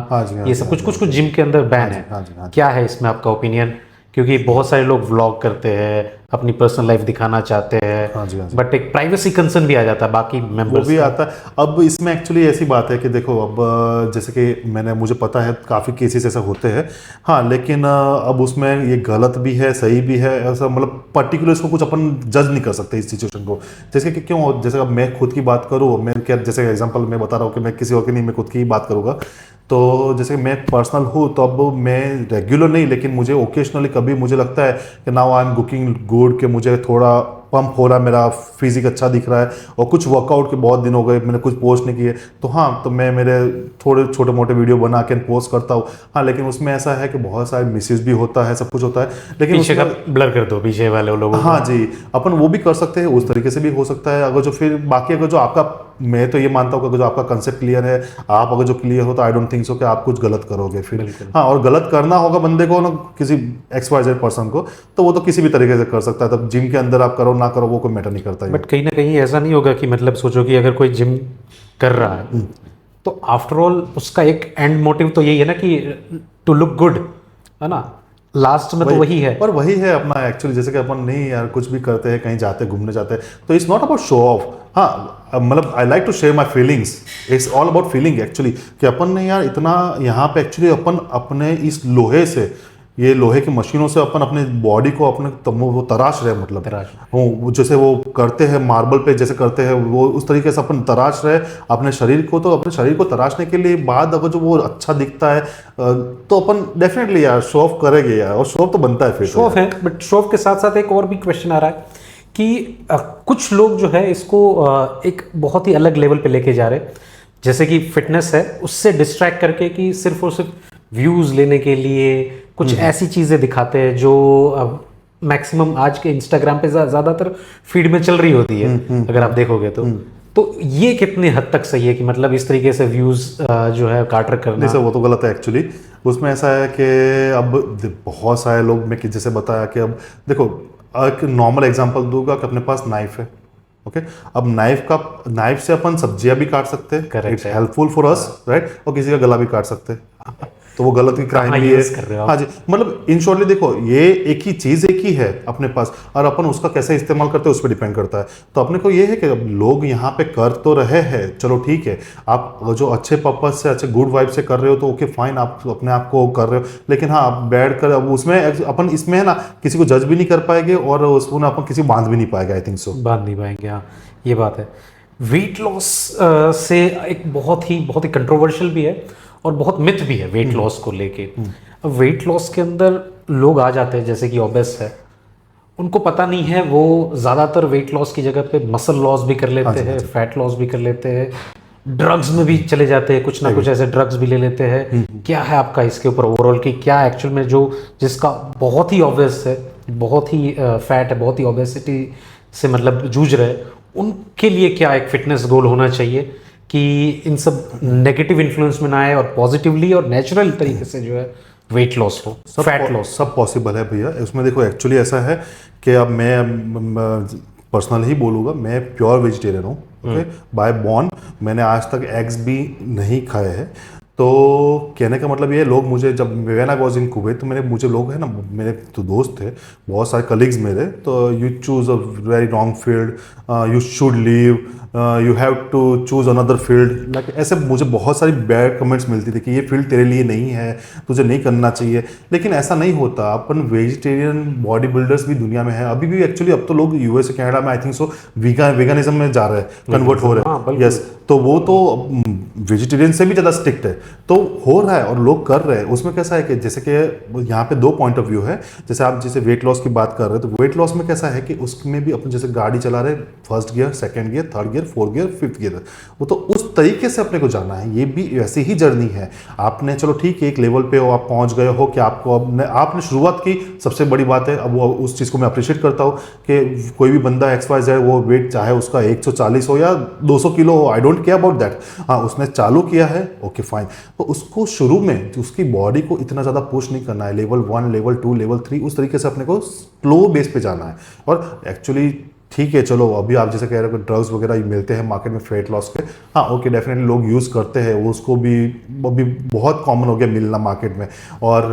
A: ये सब कुछ जिम के अंदर बैन है। क्या है इसमें आपका ओपिनियन? क्योंकि बहुत सारे लोग व्लॉग करते हैं, अपनी पर्सनल लाइफ दिखाना चाहते हैं, बट एक प्राइवेसी कंसर्न भी आ जाता है बाकी मेंबर्स,
B: वो भी आता है। अब इसमें एक्चुअली ऐसी बात है कि देखो, अब जैसे कि मुझे पता है काफ़ी केसेस ऐसा होते हैं, हाँ, लेकिन अब उसमें ये गलत भी है, सही भी है, ऐसा मतलब पर्टिकुलर इसको कुछ अपन जज नहीं कर सकते इस सिचुएशन को। जैसे कि क्यों, जैसे अब मैं खुद की बात करूँ, मैं क्या, जैसे एग्जाम्पल मैं बता रहा हूँ कि मैं किसी और की नहीं, मैं खुद की ही बात करूँगा। तो जैसे मैं पर्सनल हूँ, तो अब मैं रेगुलर नहीं, लेकिन मुझे ओकेजनली कभी मुझे लगता है कि now I am looking good, कि मुझे थोड़ा पंप हो रहा है, मेरा फिजिक अच्छा दिख रहा है, और कुछ वर्कआउट के बहुत दिन हो गए मैंने कुछ पोस्ट नहीं किए, तो हाँ, तो मैं मेरे थोड़े छोटे मोटे वीडियो बना के पोस्ट करता हूँ। हाँ, लेकिन उसमें ऐसा है कि बहुत सारे मिसयूज भी होता है, सब कुछ होता है, लेकिन
A: पीछे का ब्लर कर दो, पीछे वाले लोगों को।
B: हाँ जी, अपन वो भी कर सकते हैं, उस तरीके से भी हो सकता है। अगर जो फिर बाकी, अगर जो आपका, मैं तो ये मानता हूँ कि अगर जो आपका कंसेप्ट क्लियर है, आप अगर जो क्लियर हो, तो आई डोंट थिंक सो कि आप कुछ गलत करोगे फिर। हाँ, और गलत करना होगा बंदे को ना, किसी XYZ पर्सन को, तो वो तो किसी भी तरीके से कर सकता है। तब जिम के अंदर आप करो ना करो, वो कोई मैटर नहीं करता है।
A: बट कहीं ना कहीं ऐसा नहीं होगा कि मतलब सोचो कि अगर कोई जिम कर रहा है तो आफ्टर ऑल उसका एक एंड मोटिव तो यही है ना कि टू लुक गुड, है ना, लास्ट में तो वही है।
B: और वही है अपना एक्चुअली, जैसे कि अपन नहीं यार कुछ भी करते हैं, कहीं जाते हैं, घूमने जाते हैं, तो it's not about show off. हाँ, मतलब I like to share my feelings, it's all about feeling actually, कि अपन ने यार इतना यहाँ पे एक्चुअली अपन अपने इस लोहे से, ये लोहे की मशीनों से अपन अपने बॉडी को अपने वो तराश रहे, मतलब वो जैसे वो करते हैं मार्बल पे जैसे करते हैं, वो उस तरीके से अपन तराश रहे अपने शरीर को। तो अपने शरीर को तराशने के लिए बाद अगर जो वो अच्छा दिखता है, तो अपन डेफिनेटली यार शो ऑफ करेंगे यार, और शो ऑफ तो बनता है फिर।
A: शो ऑफ है, बट शो ऑफ के साथ साथ एक और भी क्वेश्चन आ रहा है कि कुछ लोग जो है इसको एक बहुत ही अलग लेवल पे लेके जा रहे हैं, जैसे कि फिटनेस है उससे डिस्ट्रैक्ट करके कि सिर्फ और सिर्फ व्यूज लेने के लिए कुछ ऐसी चीजें दिखाते हैं जो मैक्सिमम आज के इंस्टाग्राम पे ज्यादातर फीड में चल रही होती है, अगर आप देखोगे तो ये कितनी हद तक सही है कि मतलब इस तरीके से व्यूज जो है काटर करना?
B: नहीं सर, वो तो गलत है एक्चुअली। उसमें ऐसा है कि अब बहुत सारे लोग, मैं जैसे बताया कि अब देखो, एक नॉर्मल एग्जांपल दूंगा कि अपने पास नाइफ है, ओके। अब नाइफ से अपन सब्जियां भी काट सकते हैं,
A: Correct
B: इट्स
A: है।
B: Helpful for us, right. और किसी का गला भी काट सकते हैं, तो वो गलत की क्राइम
A: कहाँ
B: भी है।
A: use कर रहे हो आप?
B: हाँ जी, मतलब इन शॉर्टली देखो, ये एक ही चीज एक ही है अपने पास, और अपन उसका कैसे इस्तेमाल करते हैं उस पर डिपेंड करता है। तो अपने को ये है कि अब लोग यहाँ पे कर तो रहे हैं, चलो ठीक है, आप जो अच्छे पर्पज से, अच्छे गुड वाइब से कर रहे हो तो ओके फाइन, आप अपने आप को कर रहे हो। लेकिन हाँ, आप बैठ कर अब उसमें अपन इसमें है ना, किसी को जज भी नहीं कर पाएंगे और उसमें अपन किसी को बांध भी नहीं पाएगा, आई थिंक सो।
A: बांध नहीं पाएंगे, हाँ, ये बात है। वेट लॉस से एक बहुत ही कंट्रोवर्शियल भी है और बहुत मिथ भी है वेट लॉस को लेके। अब वेट लॉस के अंदर लोग आ जाते हैं जैसे कि ओबेस है, उनको पता नहीं है, वो ज़्यादातर वेट लॉस की जगह पे मसल लॉस भी कर लेते हैं, फैट लॉस भी कर लेते हैं, ड्रग्स में भी चले जाते हैं, कुछ ना कुछ ऐसे ड्रग्स भी ले लेते हैं। क्या है आपका इसके ऊपर ओवरऑल कि क्या एक्चुअल में जो जिसका बहुत ही ऑब्वियस है, बहुत ही फैट है, बहुत ही ओबेसिटी से मतलब जूझ रहे हैं, उनके लिए क्या एक फिटनेस गोल होना चाहिए कि इन सब नेगेटिव इन्फ्लुएंस में ना आए और पॉजिटिवली और नेचुरल तरीके से जो है वेट लॉस हो, फैट लॉस?
B: सब पॉसिबल है भैया। उसमें देखो एक्चुअली ऐसा है कि अब मैं पर्सनल ही बोलूँगा, मैं प्योर वेजिटेरियन हूँ, ओके, बाय बॉर्न। मैंने आज तक एग्स भी नहीं खाए हैं। तो कहने का मतलब ये, लोग मुझे जब when I was in Kuwait, तो मुझे लोग है ना, मेरे तो दोस्त थे, बहुत सारे कलीग्स मेरे, तो you choose a very wrong field, you should leave, you have to choose another field, like ऐसे मुझे बहुत सारी बैड कमेंट्स मिलती थी कि ये फील्ड तेरे लिए नहीं है, तुझे नहीं करना चाहिए। लेकिन ऐसा नहीं होता, अपन वेजिटेरियन बॉडी बिल्डर्स भी दुनिया में है अभी भी एक्चुअली। अब तो लोग यूएस कनाडा में आई थिंक सो वेगानिज्म में जा रहे हैं, कन्वर्ट हो रहे हैं, यस। तो वो तो वेजिटेरियन से भी ज़्यादा स्ट्रिक्ट है, तो हो रहा है और लोग कर रहे हैं। उसमें कैसा है कि जैसे कि यहाँ पे दो पॉइंट ऑफ व्यू है। जैसे आप जैसे वेट लॉस की बात कर रहे हैं, तो वेट लॉस में कैसा है कि उसमें भी अपन जैसे गाड़ी चला रहे, first gear, second gear, third gear, fourth gear, fifth gear, वो तो उस तरीके से अपने को जाना है। ये भी वैसी ही जर्नी है। आपने चलो ठीक है, एक लेवल पे हो, आप पहुंच गए हो कि आपको आपने शुरुआत की, सबसे बड़ी बात है। अब वो उस चीज़ को मैं अप्रिशिएट करता हूँ कि कोई भी बंदा XYZ, वो वेट चाहे उसका 140 हो या 200 किलो हो, I don't care about that. हाँ, उसने चालू किया है, ओके फाइन। तो उसको शुरू में उसकी बॉडी को इतना ज़्यादा पुश नहीं करना है, लेवल 1, लेवल 2, लेवल 3, उस तरीके से अपने को स्लो बेस पे जाना है। और एक्चुअली ठीक है, चलो अभी आप जैसे कह रहे हो कि ड्रग्स वगैरह मिलते हैं मार्केट में फेट लॉस के, हाँ ओके, डेफिनेटली लोग यूज़ करते हैं, वो उसको भी अभी बहुत कॉमन हो गया मिलना मार्केट में। और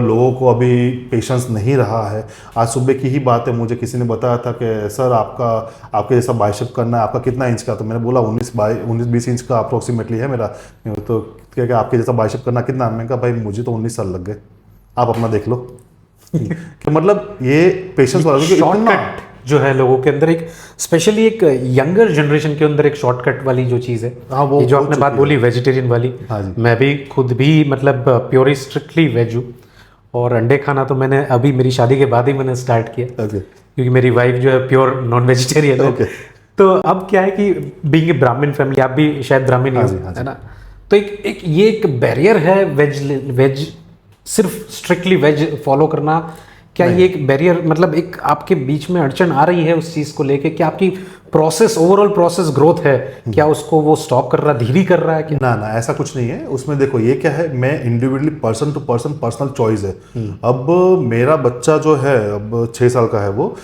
B: लोगों को अभी पेशेंस नहीं रहा है। आज सुबह की ही बात है, मुझे किसी ने बताया था कि सर आपके जैसा बाइसेप करना है, आपका कितना इंच का? तो मैंने बोला 19-20 इंच का अप्रोक्सीमेटली है मेरा। तो क्या आपके जैसा बाइसेप करना कितना? मैंने कहा भाई मुझे तो 19 साल लग गए, आप अपना देख लो। कि मतलब ये पेशेंस वाला
A: शॉर्टकट जो है लोगों के अंदर, एक स्पेशली एक यंगर जनरेशन के अंदर एक शॉर्टकट वाली जो चीज़ है,
B: हाँ, वो
A: ये जो आपने बात बोली वेजिटेरियन वाली,
B: हाँ जी।
A: मैं भी खुद भी मतलब प्योरी स्ट्रिक्टली वेज हूँ। और अंडे खाना तो मैंने अभी मेरी शादी के बाद ही मैंने स्टार्ट किया,
B: ओके,
A: क्योंकि मेरी वाइफ जो है प्योर नॉन वेजिटेरियन है।
B: ओके।
A: तो अब क्या है कि बीइंग ए ब्राह्मण फैमिली, आप भी शायद ब्राह्मण ही
B: हाँ
A: हो,
B: जी, हाँ जी।
A: है ना? तो ये एक बैरियर है वेज सिर्फ स्ट्रिक्टली वेज फॉलो करना। क्या ये एक बैरियर, मतलब एक आपके बीच में अड़चन आ रही है उस चीज को लेके? क्या आपकी प्रोसेस, ओवरऑल प्रोसेस ग्रोथ है, क्या उसको वो स्टॉप कर रहा, धीरे कर रहा है क्या?
B: ना ऐसा कुछ नहीं है उसमें। देखो ये क्या है, मैं individually person to person personal choice है। अब मेरा बच्चा जो है, अब 6 साल का है वो,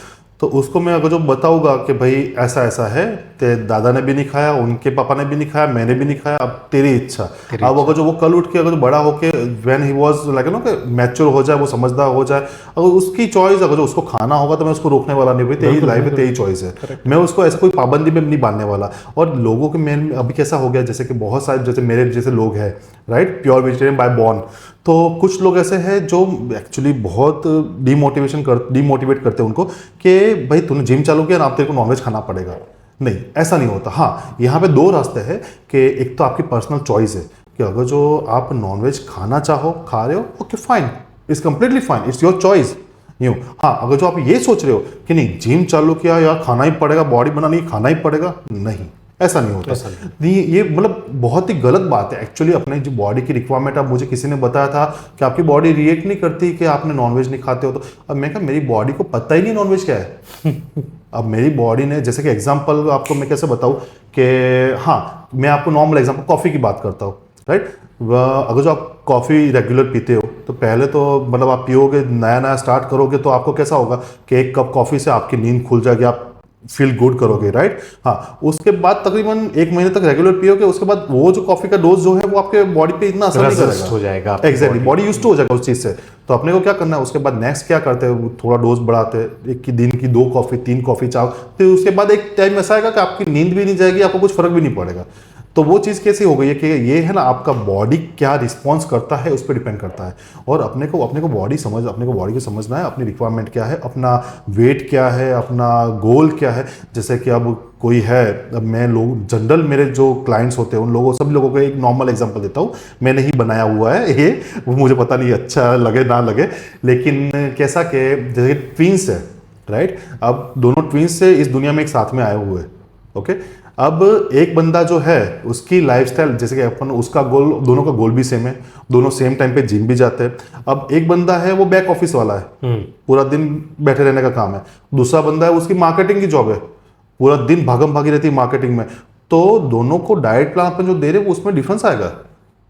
B: तो उसको मैं अगर जो बताऊंगा कि भाई ऐसा ऐसा है, तेरे दादा ने भी नहीं खाया, उनके पापा ने भी नहीं खाया, मैंने भी नहीं खाया, अब तेरी इच्छा। अब अगर जो वो कल उठ के अगर जो बड़ा होके when he was like know कि मैच्योर हो जाए, वो समझदार हो जाए, अगर उसकी चॉइस, अगर जो उसको खाना होगा तो मैं उसको रोकने वाला नहीं, भाई तेरी लाइफ है, तेरी चॉइस है। मैं उसको ऐसे कोई पाबंदी में नहीं बांधने वाला। और लोगों के मेन अभी कैसा हो गया, जैसे कि बहुत सारे जैसे मेरे जैसे लोग हैं, right, pure vegetarian by born. तो कुछ लोग ऐसे हैं जो एक्चुअली बहुत डीमोटिवेट करते हैं उनको कि भाई तूने जिम चालू किया ना, अब तेरे को नॉनवेज खाना पड़ेगा। नहीं, ऐसा नहीं होता। हाँ, यहाँ पे 2 रास्ते हैं कि एक तो आपकी पर्सनल चॉइस है कि अगर जो आप नॉनवेज खाना चाहो, खा रहे हो, okay fine, it's completely fine, it's your choice. यूँ हाँ, अगर जो आप ये सोच रहे हो कि नहीं जिम चालू किया यार खाना ही पड़ेगा, बॉडी बनानी खाना ही पड़ेगा, नहीं, ऐसा नहीं होता। नहीं, ये मतलब बहुत ही गलत बात है एक्चुअली। अपने जो बॉडी की रिक्वायरमेंट, अब मुझे किसी ने बताया था कि आपकी बॉडी रिएक्ट नहीं करती कि आपने नॉनवेज नहीं खाते हो, तो अब मैं कहा मेरी बॉडी को पता ही नहीं नॉनवेज क्या है। अब मेरी बॉडी ने, जैसे कि एग्जांपल आपको मैं कैसे बताऊं कि हाँ, मैं आपको नॉर्मल एग्जांपल कॉफ़ी की बात करता हूँ, राइट। अगर जो आप कॉफ़ी रेगुलर पीते हो तो पहले तो मतलब आप पियोगे, नया नया स्टार्ट करोगे तो आपको कैसा होगा कि एक कप कॉफ़ी से आपकी नींद खुल जाएगी, आप फील गुड करोगे, राइट। हाँ, उसके बाद तकरीबन 1 महीने तक रेगुलर पियोगे, उसके बाद वो जो कॉफ़ी का डोज जो है वो आपके बॉडी पे इतना असर नहीं करेगा,
A: हो जाएगा।
B: एग्जैक्टली, बॉडी यूज टू हो जाएगा उस चीज़ से। तो अपने को क्या करना है, उसके बाद नेक्स्ट क्या करते हैं, थोड़ा डोज बढ़ाते हैं, एक की दिन की 2 कॉफ़ी 3 कॉफ़ी चाहो, फिर उसके बाद एक टाइम ऐसा आएगा कि आपकी नींद भी नहीं जाएगी, आपको कुछ फर्क भी नहीं पड़ेगा। तो वो चीज़ कैसी हो गई है कि ये है ना, आपका बॉडी क्या रिस्पॉन्स करता है उस पर डिपेंड करता है। और अपने को बॉडी को समझना है, अपनी रिक्वायरमेंट क्या है, अपना वेट क्या है, अपना गोल क्या है। जैसे कि अब कोई है, अब मैं लोग जनरल मेरे जो क्लाइंट्स होते हैं उन लोगों सभी लोगों को एक नॉर्मल एग्जांपल देता हूँ, मैंने ही बनाया हुआ है ये, वो मुझे पता नहीं अच्छा लगे ना लगे, लेकिन कैसा कि जैसे ट्विंस है, राइट। अब दोनों ट्विंस से इस दुनिया में एक साथ में आए हुए, ओके। अब एक बंदा जो है उसकी लाइफस्टाइल, जैसे कि अपन, उसका गोल, दोनों का गोल भी सेम है, दोनों सेम टाइम पे जिम भी जाते हैं। अब एक बंदा है वो बैक ऑफिस वाला है, पूरा दिन बैठे रहने का काम है। दूसरा बंदा है उसकी मार्केटिंग की जॉब है, पूरा दिन भागम भागी रहती है मार्केटिंग में। तो दोनों को डाइट प्लान अपन जो दे रहे हैं उसमें डिफरेंस आएगा,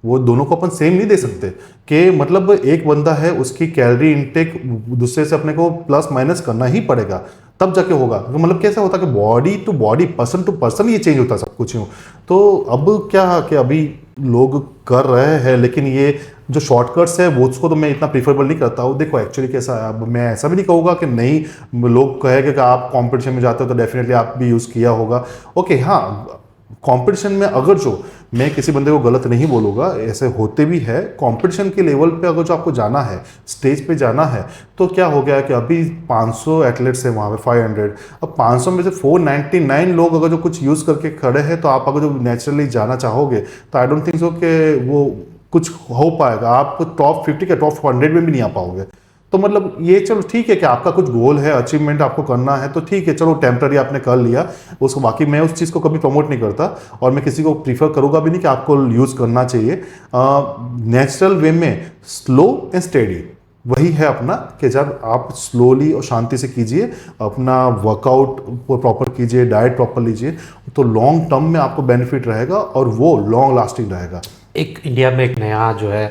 B: वो दोनों को अपन सेम नहीं दे सकते। कि मतलब एक बंदा है उसकी कैलोरी इनटेक दूसरे से अपने को प्लस माइनस करना ही पड़ेगा, तब जाके होगा। तो मतलब कैसा होता है कि body to body, person to person ये चेंज होता है सब कुछ यूँ। तो अब क्या कि अभी लोग कर रहे हैं, लेकिन ये जो शॉर्टकट्स है वो उसको तो मैं इतना प्रीफरेबल नहीं करता हूँ। देखो एक्चुअली कैसा है, अब मैं ऐसा भी नहीं कहूँगा कि नहीं, लोग कहेंगे कि आप कंपटीशन में जाते हो तो डेफिनेटली आप भी यूज़ किया होगा, ओके। हाँ, कंपटीशन में अगर जो, मैं किसी बंदे को गलत नहीं बोलूँगा, ऐसे होते भी है कंपटीशन के लेवल पे, अगर जो आपको जाना है, स्टेज पे जाना है, तो क्या हो गया कि अभी 500 एथलीट्स हैं वहाँ पे, 500, अब 500 में से 499 लोग अगर जो कुछ यूज़ करके खड़े हैं, तो आप अगर जो नेचुरली जाना चाहोगे तो आई डोंट थिंक सो कि वो कुछ हो पाएगा। आप टॉप 50 के टॉप 100 में भी नहीं आ पाओगे। तो मतलब ये चलो ठीक है कि आपका कुछ गोल है, अचीवमेंट आपको करना है, तो ठीक है, चलो टेम्पररी आपने कर लिया उसको। बाकी मैं उस चीज़ को कभी प्रमोट नहीं करता और मैं किसी को प्रीफर करूँगा भी नहीं कि आपको यूज़ करना चाहिए। नेचुरल वे में स्लो एंड स्टेडी वही है अपना, कि जब आप स्लोली और शांति से कीजिए, अपना वर्कआउट प्रॉपर कीजिए, डाइट प्रॉपर लीजिए, तो लॉन्ग टर्म में आपको बेनिफिट रहेगा और वो लॉन्ग लास्टिंग रहेगा।
A: एक इंडिया में एक नया जो है,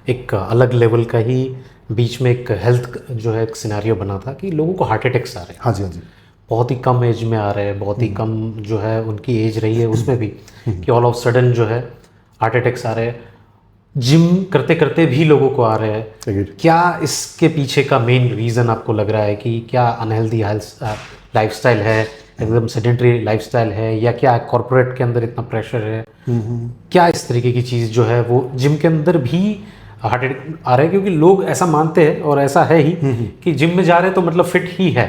A: एक अलग लेवल का ही बीच में एक हेल्थ जो है एक सिनेरियो बना था कि लोगों को हार्ट अटैक्स आ रहे हैं।
B: हाँ जी, हाँ जी।
A: बहुत ही कम एज में आ रहे हैं, बहुत ही कम जो है उनकी एज रही है उसमें भी, कि ऑल ऑफ सडन जो है हार्ट अटैक्स आ रहे हैं। जिम करते करते भी लोगों को आ रहे हैं। क्या इसके पीछे का मेन रीज़न आपको लग रहा है कि क्या अनहेल्दी लाइफस्टाइल है, एकदम सेडेंटरी लाइफस्टाइल है, या क्या कॉर्पोरेट के अंदर इतना प्रेशर है? क्या इस तरीके की चीज़ जो है वो जिम के अंदर भी हार्ट अटैक आ रहा है? क्योंकि लोग ऐसा मानते हैं और ऐसा है ही कि जिम में जा रहे हैं तो मतलब फिट ही है,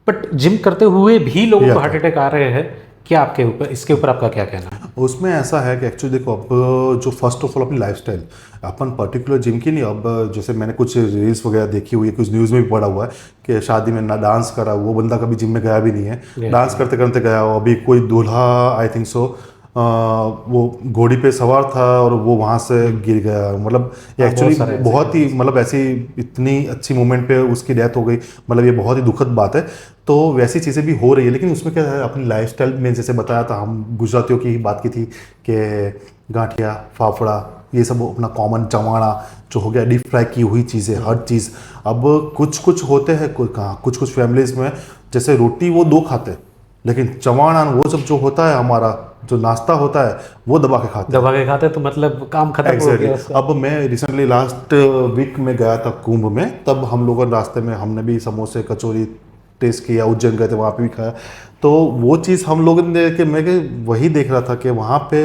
A: बट जिम करते हुए भी लोगों को हार्ट अटैक आ रहे हैं। क्या आपके ऊपर, इसके ऊपर आपका क्या कहना है?
B: उसमें ऐसा है कि एक्चुअली देखो, अब जो फर्स्ट ऑफ ऑल अपनी लाइफस्टाइल, अपन पर्टिकुलर जिम की नहीं, अब जैसे मैंने कुछ रील्स वगैरह देखी हुई है, कुछ न्यूज़ में भी पढ़ा हुआ है कि शादी में ना डांस करा, वो बंदा कभी जिम में गया भी नहीं है, डांस करते करते गया हो। अभी कोई दूल्हा आई थिंक सो वो घोड़ी पे सवार था और वो वहाँ से गिर गया। मतलब ये एक्चुअली बहुत ही, मतलब ऐसी इतनी अच्छी मोमेंट पे उसकी डेथ हो गई, मतलब ये बहुत ही दुखद बात है। तो वैसी चीज़ें भी हो रही है, लेकिन उसमें क्या है, अपनी लाइफस्टाइल में जैसे बताया था, हम गुजरातियों की ही बात की थी कि गांठिया, फाफड़ा, ये सब अपना कॉमन, चवाणा जो हो गया, डीप फ्राई की हुई चीज़ें, हर चीज़। अब कुछ कुछ होते हैं, कुछ कुछ फैमिलीज़ में जैसे रोटी वो 2 खाते, लेकिन चवाणा वो सब जो होता है, हमारा जो नाश्ता होता है, वो दबा के खाते,
A: तो मतलब काम खत्म हो गया।
B: अब मैं रिसेंटली लास्ट वीक में गया था कुंभ में, तब हम लोगों रास्ते में हमने भी समोसे कचौरी टेस्ट किया, उज्जैन गए थे वहाँ पे भी खाया। तो वो चीज़ हम लोगों ने देख के, मैं वही देख रहा था कि वहाँ पे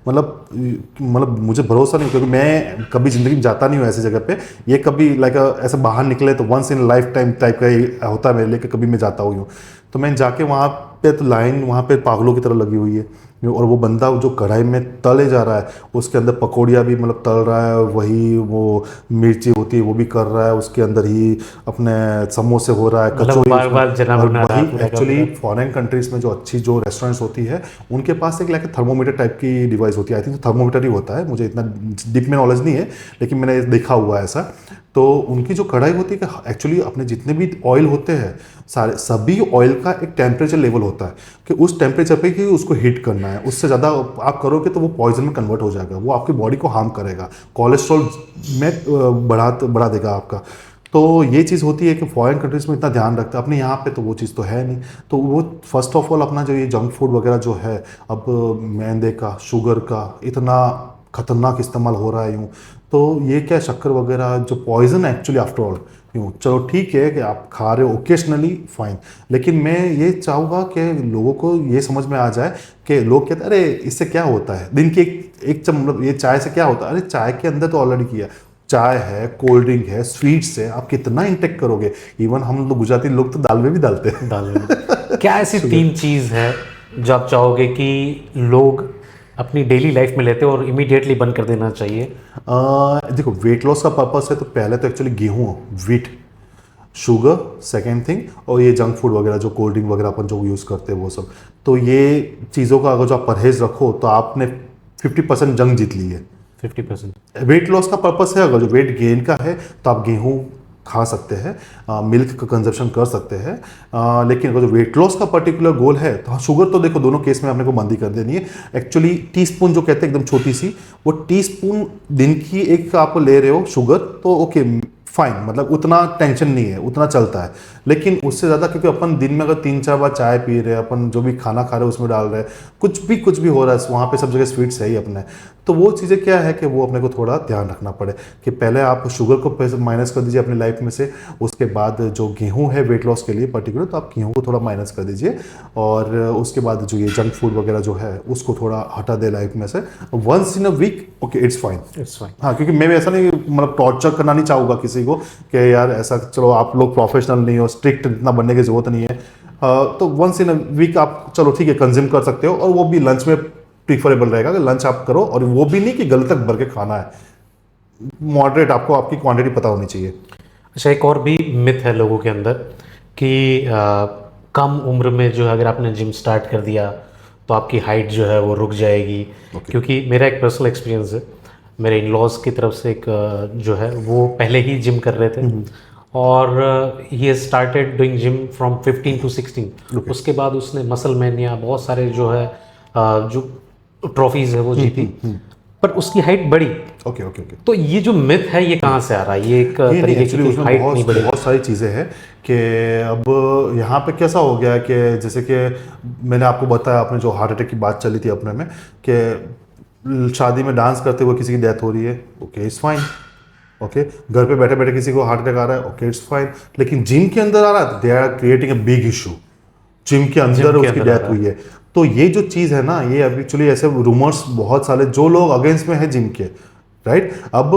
B: मतलब मुझे भरोसा नहीं, क्योंकि मैं कभी ज़िंदगी में जाता नहीं हूँ ऐसी जगह पे। ये कभी लाइक ऐसे बाहर निकले तो once in life time type का ही होता है मेरे लिए कि कभी मैं जाता हूँ। तो मैं जाके वहाँ पे तो लाइन वहाँ पे पागलों की तरह लगी हुई है, और वो बंदा जो कढ़ाई में तले जा रहा है, उसके अंदर पकौड़ियाँ भी मतलब तल रहा है, वही वो मिर्ची होती है वो भी कर रहा है, उसके अंदर ही अपने समोसे हो रहा है,
A: मतलब
B: कचौड़ी
A: बार बार जना
B: और
A: बना रहा है
B: वही
A: पूरा का
B: एक्चुअली
A: पूरा।
B: फॉरेन कंट्रीज में जो अच्छी जो रेस्टोरेंट्स होती है उनके पास एक लाइक थर्मोमीटर टाइप की डिवाइस होती है, आई थिंक थर्मोमीटर ही होता है, मुझे इतना डीप में नॉलेज नहीं है लेकिन मैंने देखा हुआ है ऐसा। तो उनकी जो कढ़ाई होती है कि एक्चुअली अपने जितने भी ऑयल होते हैं सारे सभी ऑयल का एक टेम्परेचर लेवल होता है कि उस टेम्परेचर पे ही उसको हीट करना है, उससे ज़्यादा आप करोगे तो वो पॉइजन में कन्वर्ट हो जाएगा, वो आपकी बॉडी को हार्म करेगा, कोलेस्ट्रॉल में बढ़ा देगा आपका। तो ये चीज़ होती है कि फॉरेन कंट्रीज़ में इतना ध्यान रखते हैं, अपने यहाँ पे तो वो चीज़ तो है नहीं। तो वो फर्स्ट ऑफ ऑल अपना जो ये जंक फूड वगैरह जो है, अब मैदे का शुगर का इतना खतरनाक इस्तेमाल हो रहा है यूँ, तो ये क्या शक्कर वगैरह जो पॉइजन है एक्चुअली आफ्टर ऑल यूँ, चलो ठीक है कि आप खा रहे हो ओकेजनली फाइन, लेकिन मैं ये चाहूँगा कि लोगों को ये समझ में आ जाए कि लोग कहते हैं अरे इससे क्या होता है, दिन की एक मतलब ये चाय से क्या होता है, अरे चाय के अंदर तो ऑलरेडी किया, चाय है, कोल्ड ड्रिंक है, स्वीट्स है, आप कितना इंटेक करोगे। इवन हम लोग गुजराती लोग तो दाल में भी डालते हैं।
A: दाल में क्या ऐसी 3 चीज़ है जो आप चाहोगे कि लोग अपनी डेली लाइफ में लेते हो और इमीडिएटली बंद कर देना चाहिए?
B: देखो वेट लॉस का पर्पस है तो पहले तो एक्चुअली गेहूँ, वीट, शुगर सेकेंड थिंग, और ये जंक फूड वगैरह जो कोल्ड ड्रिंक वगैरह अपन जो यूज़ करते हैं वो सब। तो ये चीज़ों का अगर जो आप परहेज रखो तो आपने 50% जंग जीत ली है।
A: 50%।
B: वेट लॉस का पर्पस है, अगर जो वेट गेन का है तो आप गेहूँ खा सकते हैं, मिल्क का कंजप्शन कर सकते हैं, लेकिन अगर जो वेट लॉस का पर्टिकुलर गोल है तो हाँ शुगर तो देखो दोनों केस में अपने को बंद ही कर देनी है। एक्चुअली टीस्पून जो कहते हैं एकदम छोटी सी, वो टीस्पून दिन की एक आप ले रहे हो शुगर तो ओके फाइन, मतलब उतना टेंशन नहीं है, उतना चलता है। लेकिन उससे ज़्यादा क्योंकि अपन दिन में अगर 3-4 बार चाय पी रहे हैं, अपन जो भी खाना खा रहे हैं उसमें डाल रहे हैं, कुछ भी हो रहा है वहाँ पे सब जगह स्वीट्स है ही अपने, तो वो चीज़ें क्या है कि वो अपने को थोड़ा ध्यान रखना पड़े कि पहले आप शुगर को माइनस कर दीजिए अपनी लाइफ में से, उसके बाद जो गेहूँ है वेट लॉस के लिए पर्टिकुलर तो आप गेहूँ को थोड़ा माइनस कर दीजिए, और उसके बाद जो ये जंक फूड वगैरह जो है उसको थोड़ा हटा दे लाइफ में से once in a week, okay it's fine.
A: It's fine.
B: हाँ क्योंकि मैं भी ऐसा नहीं मतलब टॉर्चर करना नहीं चाहूँगा किसी को कि यार ऐसा, चलो आप लोग प्रोफेशनल नहीं हो, स्ट्रिक्ट इतना बनने की जरूरत नहीं है। तो वंस इन अ वीक आप चलो ठीक है कंज्यूम कर सकते हो, और वो भी लंच में प्रीफरेबल रहेगा कि लंच आप करो, और वो भी नहीं कि गले तक भर के खाना है, मॉडरेट आपको आपकी क्वांटिटी पता होनी चाहिए।
A: अच्छा, एक और भी मिथ है लोगों के अंदर कि कम उम्र में जो है अगर आपने जिम स्टार्ट कर दिया तो आपकी हाइट जो है वो रुक जाएगी। क्योंकि मेरा एक पर्सनल एक्सपीरियंस है, मेरे इन लॉज की तरफ से एक जो है वो पहले ही जिम कर रहे थे, और he started doing gym from 15 to 16। उसके बाद उसने मसल मैन या बहुत सारे जो है जो ट्रॉफीज है वो जीती, पर उसकी हाइट बढ़ी।
B: Okay okay okay.
A: तो ये जो मिथ है ये कहाँ से आ रहा है? ये एक
B: ये
A: तरीके
B: एक्चुअली
A: की
B: उसमें
A: हाइट नहीं बढ़ी।
B: बहुत सारी चीज़ें हैं कि अब यहाँ पे कैसा हो गया है कि जैसे कि मैंने आपको बताया, आपने जो हार्ट अटैक की बात चली थी अपने में कि शादी में डांस करते हुए किसी की डेथ हो रही है, ओके इट्स फाइन, ओके घर पे बैठे बैठे किसी को हार्ट अटैक आ रहा है, ओके इट्स फाइन, लेकिन जिम के अंदर आ रहा है, they are creating a big issue, gym के अंदर उसकी डेथ हुई है। तो ये जो चीज़ है ना, ये एक्चुअली ऐसे रूमर्स बहुत सारे जो लोग अगेंस्ट में है जिम के, राइट। अब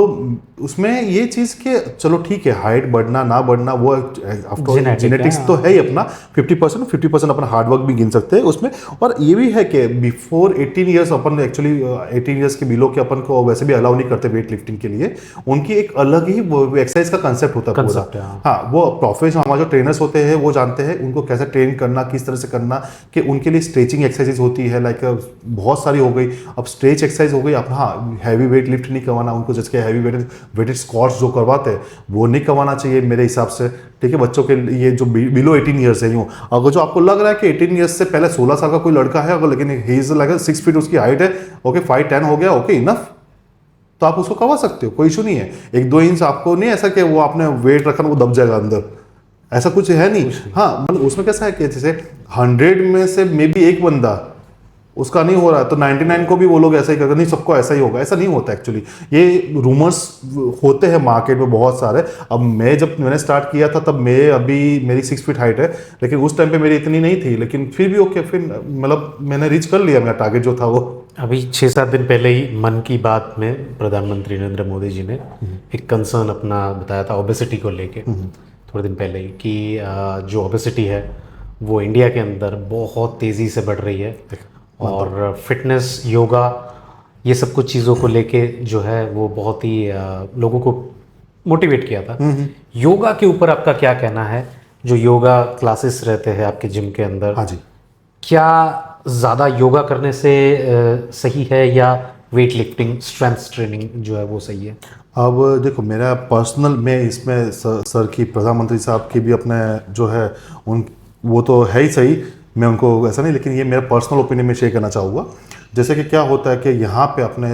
B: उसमें ये चीज़ के चलो ठीक है, हाइट बढ़ना ना बढ़ना वो जेनेटिक्स तो है ही अपना 50% अपना हार्डवर्क भी गिन सकते हैं उसमें। और ये भी है कि बिफोर 18 ईयर्स अपन एक्चुअली 18 ईयर्स के बिलो के अपन को वैसे भी अलाउ नहीं करते वेट लिफ्टिंग के लिए, उनकी एक अलग ही एक्सरसाइज का कंसेप्ट होता है पूरा। हाँ वो प्रोफेशनल हमारे जो ट्रेनर्स होते हैं वो जानते हैं उनको कैसे ट्रेन करना, किस तरह से करना, कि उनके लिए स्ट्रेचिंग एक्सरसाइज होती है, लाइक बहुत सारी हो गई। अब स्ट्रेच एक्सरसाइज हो गई, अब हाँ हैवी वेट लिफ्ट नहीं करवाना उनको, जैसे हैवी वेटेड स्क्वाट्स जो करवाते हैं वो नहीं करवाना चाहिए मेरे हिसाब से, ठीक है। बच्चों के लिए जो बिलो 18 ईयर्स है, यूँ अगर जो आपको लग रहा है कि 18 ईयर्स से पहले 16 साल का कोई लड़का है अगर, लेकिन ही इज लाइक 6 फीट उसकी हाइट है, ओके 5'10" हो गया, ओके इनफ, तो आप उसको करवा सकते हो, कोई इशू नहीं है। 1-2 इंच आपको नहीं ऐसा कि वो आपने वेट रखा वो दब जाएगा अंदर, ऐसा कुछ है नहीं। हाँ मतलब उसमें कैसा है कि जैसे 100 में से मे बी एक बंदा उसका नहीं हो रहा है तो 99 को भी वो लोग ऐसा ही करते, नहीं सबको ऐसा ही होगा, ऐसा नहीं होता एक्चुअली। ये रूमर्स होते हैं मार्केट में बहुत सारे। अब मैंने स्टार्ट किया था तब अभी मेरी 6 फीट हाइट है, लेकिन उस टाइम पे मेरी इतनी नहीं थी, लेकिन फिर भी ओके, फिर मतलब मैंने रीच कर लिया मेरा टारगेट जो था वो।
A: अभी 6-7 दिन पहले ही मन की बात में प्रधानमंत्री नरेंद्र मोदी जी ने एक कंसर्न अपना बताया था ओबेसिटी को लेके, थोड़े दिन पहले ही, कि जो ओबेसिटी है वो इंडिया के अंदर बहुत तेज़ी से बढ़ रही है। और फिटनेस, योगा, ये सब कुछ चीज़ों को लेके जो है वो बहुत ही लोगों को मोटिवेट किया था। योगा के ऊपर आपका क्या कहना है? जो योगा क्लासेस रहते हैं आपके जिम के अंदर,
B: हाँ जी।
A: क्या ज़्यादा योगा करने से सही है, या वेट लिफ्टिंग, स्ट्रेंथ ट्रेनिंग जो है वो सही है?
B: अब देखो, मेरा पर्सनल, मैं इसमें सर की, प्रधानमंत्री साहब की भी अपने जो है उन, वो तो है ही सही, मैं उनको ऐसा नहीं, लेकिन ये मेरा पर्सनल ओपिनियन में शेयर करना चाहूँगा। जैसे कि क्या होता है कि यहाँ पे अपने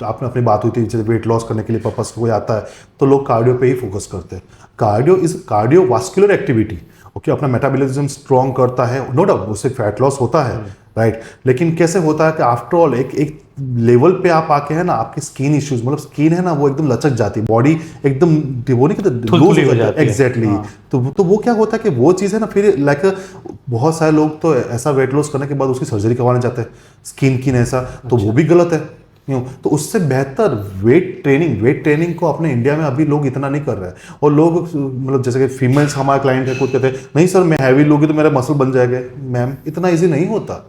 B: आपने अपनी बात हुई थी, जैसे वेट लॉस करने के लिए पर्पस कोई आता है तो लोग कार्डियो पे ही फोकस करते हैं। Cardio is cardiovascular activity. Okay, अपना मेटाबॉलिज्म स्ट्रॉन्ग करता है, नो डाउट, उससे फैट लॉस होता है, राइट। लेकिन कैसे होता है कि आफ्टर ऑल एक लेवल पे आप आके है ना, आपकी स्किन इश्यूज, मतलब स्किन है ना वो एकदम लचक जाती है, बॉडी एकदम वो नहीं कहते
A: थुलथुली हो जाती है।
B: एग्जैक्टली। तो वो क्या होता है कि वो चीज़ है ना, फिर लाइक बहुत सारे लोग तो ऐसा वेट लॉस करने के बाद उसकी सर्जरी करवाने जाते हैं स्किन की ऐसा, तो वो भी गलत है। तो उससे बेहतर वेट ट्रेनिंग को अपने इंडिया में अभी लोग इतना नहीं कर रहे हैं। और लोग मतलब जैसे कि फीमेल्स हमारे क्लाइंट है, खुद कहते हैं नहीं सर मैं हैवी लूँगी तो मेरा मसल बन जाएगा। मैम, इतना इजी नहीं होता।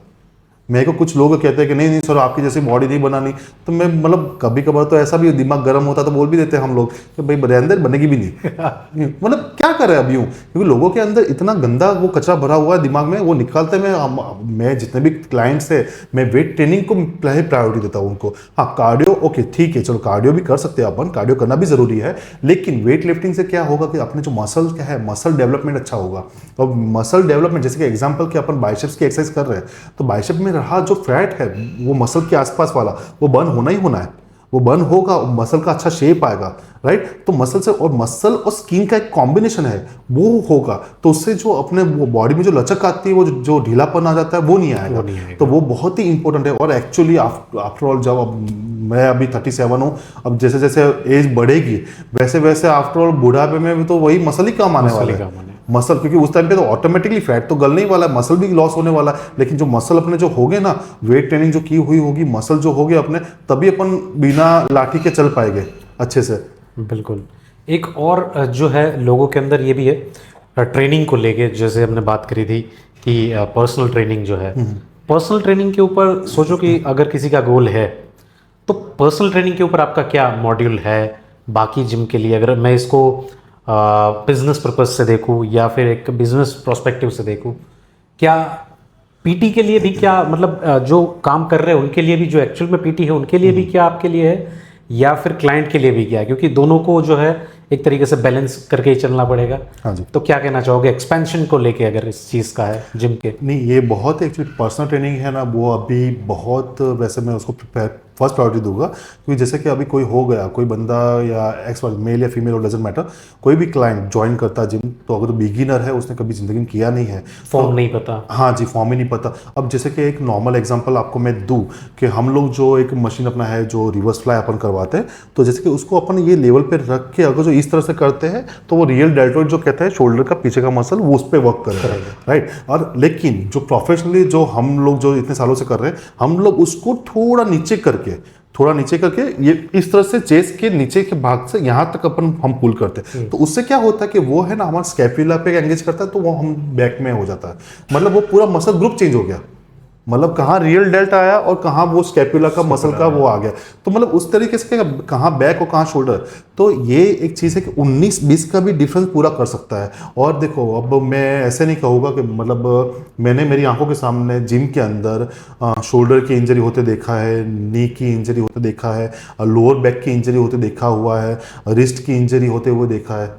B: मेरे को कुछ लोग कहते हैं कि नहीं नहीं सर आपकी जैसी बॉडी नहीं बनानी, तो मैं मतलब कभी कभार तो ऐसा भी दिमाग गर्म होता तो बोल भी देते हैं हम लोग कि भाई अंदर बनेगी भी नहीं। मतलब क्या करें अब यूं, क्योंकि लोगों के अंदर इतना गंदा वो कचरा भरा हुआ है दिमाग में, वो निकालते मैं जितने भी क्लाइंट्स है, मैं वेट ट्रेनिंग को पहले प्रायोरिटी देता हूँ उनको। हाँ, कार्डियो ओके ठीक है, चलो कार्डियो भी कर सकते हैं अपन, कार्डियो करना भी जरूरी है, लेकिन वेट लिफ्टिंग से क्या होगा कि अपने जो मसल क्या है, मसल डेवलपमेंट अच्छा होगा। और मसल डेवलपमेंट जैसे कि एग्जाम्पल कि अपन बाइसेप्स की एक्सरसाइज कर रहे हैं, तो बाइसेप में रहा जो फैट है वो मसल के आसपास वाला, वो बर्न होना ही होना है, वो बर्न होगा, मसल का अच्छा शेप आएगा, राइट। तो मसल से, और मसल और स्किन का एक कॉम्बिनेशन है, वो होगा तो उससे जो अपने वो बॉडी में जो लचक आती है, वो जो ढीलापन आ जाता है वो नहीं आएगा। तो वो बहुत ही इंपॉर्टेंट है। और एक्चुअली आफ्टर ऑल जब अब मैं अभी 37 हूँ, अब जैसे जैसे एज बढ़ेगी वैसे वैसे आफ्टर ऑल बुढ़ापे में भी तो वही मसल ही काम आने वाला है। मसल, क्योंकि उस टाइम पे तो ऑटोमेटिकली फैट तो गलने ही वाला है, मसल भी लॉस होने वाला है, लेकिन जो मसल अपने जो हो गए ना, वेट ट्रेनिंग जो की हुई होगी, मसल जो हो गए अपने, तभी अपन बिना लाठी के चल पाएंगे अच्छे से।
A: बिल्कुल। एक और जो है लोगों के अंदर ये भी है, ट्रेनिंग को लेके, जैसे हमने बात करी थी कि पर्सनल ट्रेनिंग जो है, पर्सनल ट्रेनिंग के ऊपर सोचो कि अगर किसी का गोल है, तो पर्सनल ट्रेनिंग के ऊपर आपका क्या मॉड्यूल है बाकी जिम के लिए? अगर मैं इसको बिजनेस पर्पज से देखूं या फिर एक बिजनेस प्रोस्पेक्टिव से देखूं, क्या पीटी के लिए भी क्या, मतलब जो काम कर रहे हैं उनके लिए भी, जो एक्चुअल में पीटी है उनके लिए भी क्या आपके लिए है, या फिर क्लाइंट के लिए भी क्या है? क्योंकि दोनों को जो है एक तरीके से बैलेंस करके ही चलना पड़ेगा।
B: हाँ जी।
A: तो क्या कहना चाहोगे एक्सपेंशन को लेके, अगर इस चीज़ का है जिम के?
B: नहीं, ये बहुत एक्चुअली पर्सनल ट्रेनिंग है ना, वो अभी बहुत, वैसे मैं उसको फर्स्ट प्रायोरिटी दूंगा, क्योंकि जैसे कि अभी कोई हो गया, कोई बंदा या एक्स मेल या फीमेल और डजेंट मैटर, कोई भी क्लाइंट ज्वाइन करता है जिम, तो अगर बिगिनर है, उसने कभी जिंदगी में किया नहीं है,
A: फॉर्म
B: तो,
A: नहीं पता।
B: हाँ जी, फॉर्म ही नहीं पता। अब जैसे कि एक नॉर्मल एग्जांपल आपको मैं दूं कि हम लोग जो एक मशीन अपना है जो रिवर्स फ्लाई अपन करवाते हैं, तो जैसे कि उसको अपन ये लेवल पे रख के अगर जो इस तरह से करते हैं, तो वो रियल डेल्टोइड जो कहते हैं शोल्डर का पीछे का मसल, वो उस पर वर्क करेगा, राइट। और लेकिन जो प्रोफेशनली जो हम लोग जो इतने सालों से कर रहे हैं, हम लोग उसको थोड़ा नीचे करके ये इस तरह से चेस्ट के नीचे के भाग से यहाँ तक अपन हम पुल करते हैं। तो उससे क्या होता है कि वो है ना हमारा स्कैपुला पे एंगेज करता है, तो वो हम बैक में हो जाता है, मतलब वो पूरा मसल ग्रुप चेंज हो गया, मतलब कहाँ रियल डेल्ट आया और कहाँ वो स्कैपुला का मसल का वो आ गया। तो मतलब उस तरीके से कहाँ बैक और कहाँ शोल्डर। तो ये एक चीज़ है कि 19-20 का भी डिफरेंस पूरा कर सकता है। और देखो, अब मैं ऐसे नहीं कहूँगा कि मतलब मैंने मेरी आंखों के सामने जिम के अंदर शोल्डर की इंजरी होते देखा है, नी की इंजरी होते देखा है, लोअर बैक की इंजरी होते देखा हुआ है, रिस्ट की इंजरी होते हुए देखा है।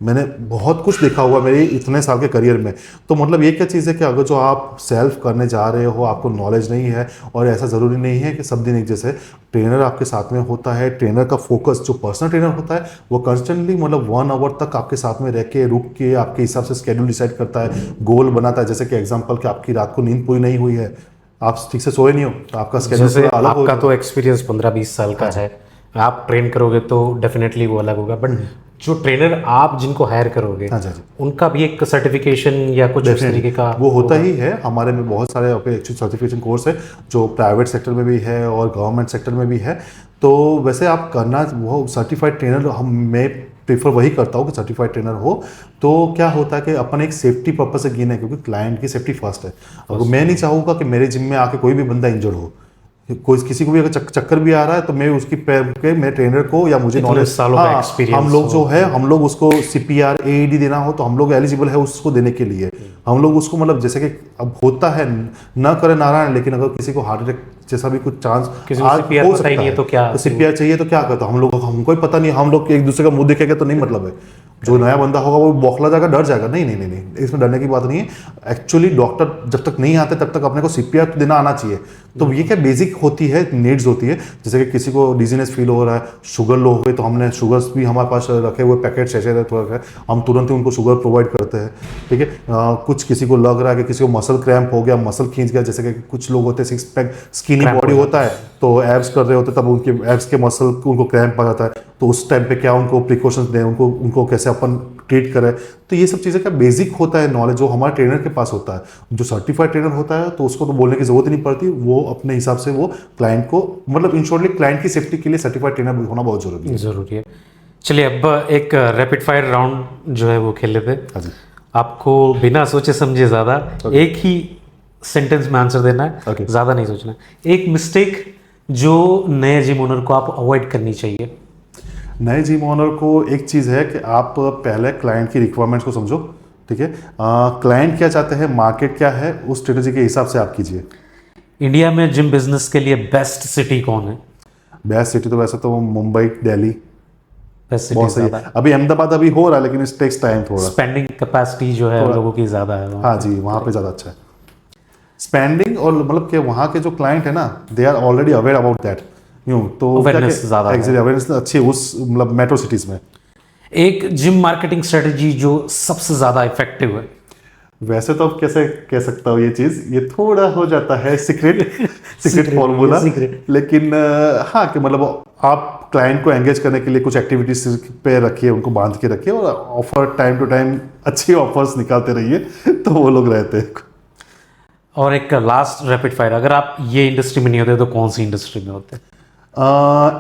B: मैंने बहुत कुछ देखा हुआ मेरे इतने साल के करियर में। तो मतलब ये क्या चीज़ है कि अगर जो आप सेल्फ करने जा रहे हो, आपको नॉलेज नहीं है, और ऐसा ज़रूरी नहीं है कि सब दिन एक जैसे, ट्रेनर आपके साथ में होता है, ट्रेनर का फोकस जो पर्सनल ट्रेनर होता है वो कंस्टेंटली मतलब 1 आवर तक आपके साथ में रह के रुक के आपके हिसाब से स्केड्यूल डिसाइड करता है, गोल बनाता है। जैसे कि एग्जाम्पल कि आपकी रात को नींद पूरी नहीं हुई है, आप ठीक से सोए नहीं हो, तो आपका स्केड्यूल अलग होगा।
A: आपका तो एक्सपीरियंस 15-20 साल का है, आप ट्रेन करोगे तो डेफिनेटली वो अलग होगा, बट जो ट्रेनर आप जिनको हायर करोगे,
B: हाँ जी, हाँ जी,
A: उनका भी एक सर्टिफिकेशन या कुछ इस तरीके का
B: वो होता ही है। हमारे में बहुत सारे एक्चुअली सर्टिफिकेशन कोर्स है जो प्राइवेट सेक्टर में भी है और गवर्नमेंट सेक्टर में भी है। तो वैसे आप करना, वो सर्टिफाइड ट्रेनर हम मैं प्रेफर वही करता हूँ कि सर्टिफाइड ट्रेनर हो। तो क्या होता है कि अपन एक सेफ्टी पर्पज से गिने, क्योंकि क्लाइंट की सेफ्टी फर्स्ट है। अगर मैं नहीं चाहूँगा कि मेरे जिम में आके कोई भी बंदा इंजर्ड हो, कोई किसी को भी अगर चक्कर भी आ रहा है तो मैं उसकी मेरे ट्रेनर को या मुझे
A: इतने
B: नॉलेज,
A: सालों का experience
B: हम लोग जो
A: हो।
B: है हम लोग उसको CPR AED देना हो तो हम लोग एलिजिबल है उसको देने के लिए। हम लोग उसको मतलब जैसे कि अब होता है न करे नारायण, लेकिन अगर किसी को हार्ट अटैक जैसा भी कुछ चांस
A: किसी को CPR
B: हो
A: पता
B: सकता
A: ही नहीं है
B: है
A: तो क्या
B: तो CPR चाहिए तो क्या करता हम लोग, हमको ही पता नहीं, हम लोग एक दूसरे का मुंह देखेंगे तो नहीं मतलब है। जो नया बंदा होगा वो बौखला जाएगा, डर जाएगा। नहीं नहीं नहीं नहीं, इसमें डरने की बात नहीं है। एक्चुअली डॉक्टर जब तक नहीं आते तब तक अपने को CPR देना आना चाहिए। तो ये क्या बेसिक होती है, नीड्स होती है। जैसे कि किसी को डिजीनेस फील हो रहा है, शुगर लो हो गई, तो हमने शुगर्स भी हमारे पास रखे हुए पैकेट सेशे रखे, हम तुरंत ही उनको शुगर प्रोवाइड करते हैं। ठीक है। कुछ किसी को लग रहा है कि किसी को मसल क्रैम्प हो गया, मसल खींच गया, जैसे कि कुछ लोग होते हैं 6 पैक स्किनी
A: Cramp
B: बॉडी
A: हो
B: होता है तो एब्स कर रहे होते हैं, तब उनके एब्स के मसल उनको क्रैम्प आ जाता है। तो उस टाइम पे क्या उनको प्रिकॉशंस दें, उनको उनको कैसे अपन ट्रीट करें। तो ये सब चीज़ें का बेसिक होता है नॉलेज, जो हमारे ट्रेनर के पास होता है। जो सर्टिफाइड ट्रेनर होता है तो उसको तो बोलने की जरूरत ही नहीं पड़ती, वो अपने हिसाब से वो क्लाइंट को, मतलब इन शॉर्टली क्लाइंट की सेफ्टी के लिए सर्टिफाइड ट्रेनर होना बहुत जरूरी है।
A: जरूरी है। चलिए अब एक रैपिड फायर राउंड जो है वो खेल लेते हैं।
B: हाँ जी।
A: आपको बिना सोचे समझे ज़्यादा एक ही सेंटेंस में आंसर देना है,
B: Okay.
A: ज़्यादा नहीं सोचना है। एक मिस्टेक जो नए जिम ओनर को आप अवॉइड करनी चाहिए।
B: नए जिम ओनर को एक चीज़ है कि आप पहले क्लाइंट की रिक्वायरमेंट्स को समझो। ठीक है। क्लाइंट क्या चाहते हैं, मार्केट क्या है, उस स्ट्रेटेजी के हिसाब से आप कीजिए।
A: इंडिया में जिम बिजनेस के लिए बेस्ट सिटी कौन है?
B: बेस्ट सिटी तो वैसे तो मुंबई, दिल्ली
A: बेस्ट
B: बहुत
A: सिटी
B: सही
A: ज़्यादा
B: है। अभी अहमदाबाद अभी हो रहा है, लेकिन इस टेक्स टाइम थोड़ा।
A: स्पेंडिंग कैपेसिटी जो है लोगों की ज़्यादा है वहाँ
B: हाँ
A: पे।
B: जी, वहाँ पे ज़्यादा अच्छा है स्पेंडिंग। और मतलब कि वहाँ के जो क्लाइंट है ना, they are already aware about that. यूँ तो
A: Awareness ज़्यादा है।
B: अवेयरनेस अच्छी है उस मतलब मेट्रो सिटीज़ में।
A: एक जिम मार्केटिंग स्ट्रेटजी जो सबसे ज़्यादा इफेक्टिव है।
B: वैसे तो अब कैसे कह सकता हूँ ये चीज़, ये थोड़ा हो जाता है सीक्रेट फॉर्मूला।
A: secret।
B: लेकिन हाँ कि मतलब आप क्लाइंट को एंगेज करने के लिए कुछ एक्टिविटीज पे रखिए, उनको बांध के रखिए और ऑफर टाइम टू टाइम अच्छी ऑफर्स निकालते रहिए तो वो लोग रहते हैं।
A: और एक लास्ट रैपिड फायर, अगर आप ये इंडस्ट्री में नहीं होते तो कौन सी इंडस्ट्री में होते?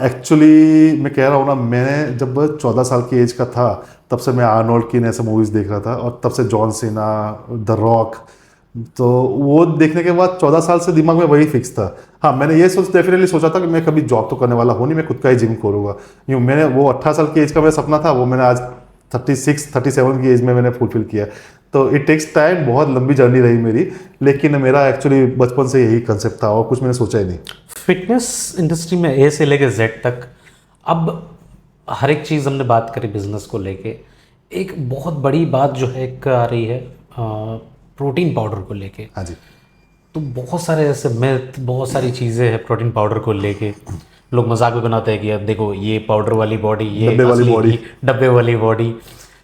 B: एक्चुअली मैं कह रहा हूँ ना, मैंने जब 14 साल की एज का था तब से मैं आर्नोल्ड की ऐसे मूवीज़ देख रहा था, और तब से जॉन सीना, द रॉक, तो वो देखने के बाद 14 साल से दिमाग में वही फिक्स था। हाँ, मैंने ये डेफिनेटली सोचा था कि मैं कभी जॉब तो करने वाला हूँ नहीं, मैं खुद का ही जिम खोलूँगा। यूँ मैंने वो 18 साल की एज का मेरा सपना था, वो मैंने आज 36-37 की एज में मैंने फुलफिल किया। तो इट टेक्स टाइम, बहुत लंबी जर्नी रही मेरी, लेकिन मेरा एक्चुअली बचपन से यही कंसेप्ट था और कुछ मैंने सोचा ही नहीं।
A: फिटनेस इंडस्ट्री में ए से लेके जेड तक अब हर एक चीज़ हमने बात करी बिजनेस को लेके, एक बहुत बड़ी बात जो है एक आ रही है प्रोटीन पाउडर को लेके।
B: हाँ जी।
A: तो बहुत सारे ऐसे मिथ, बहुत सारी चीज़ें हैं प्रोटीन पाउडर को लेके। लोग मजाक भी बनाते हैं कि अब देखो ये पाउडर वाली बॉडी, ये
B: डब्बे वाली
A: असली
B: बॉडी।
A: की डब्बे वाली बॉडी,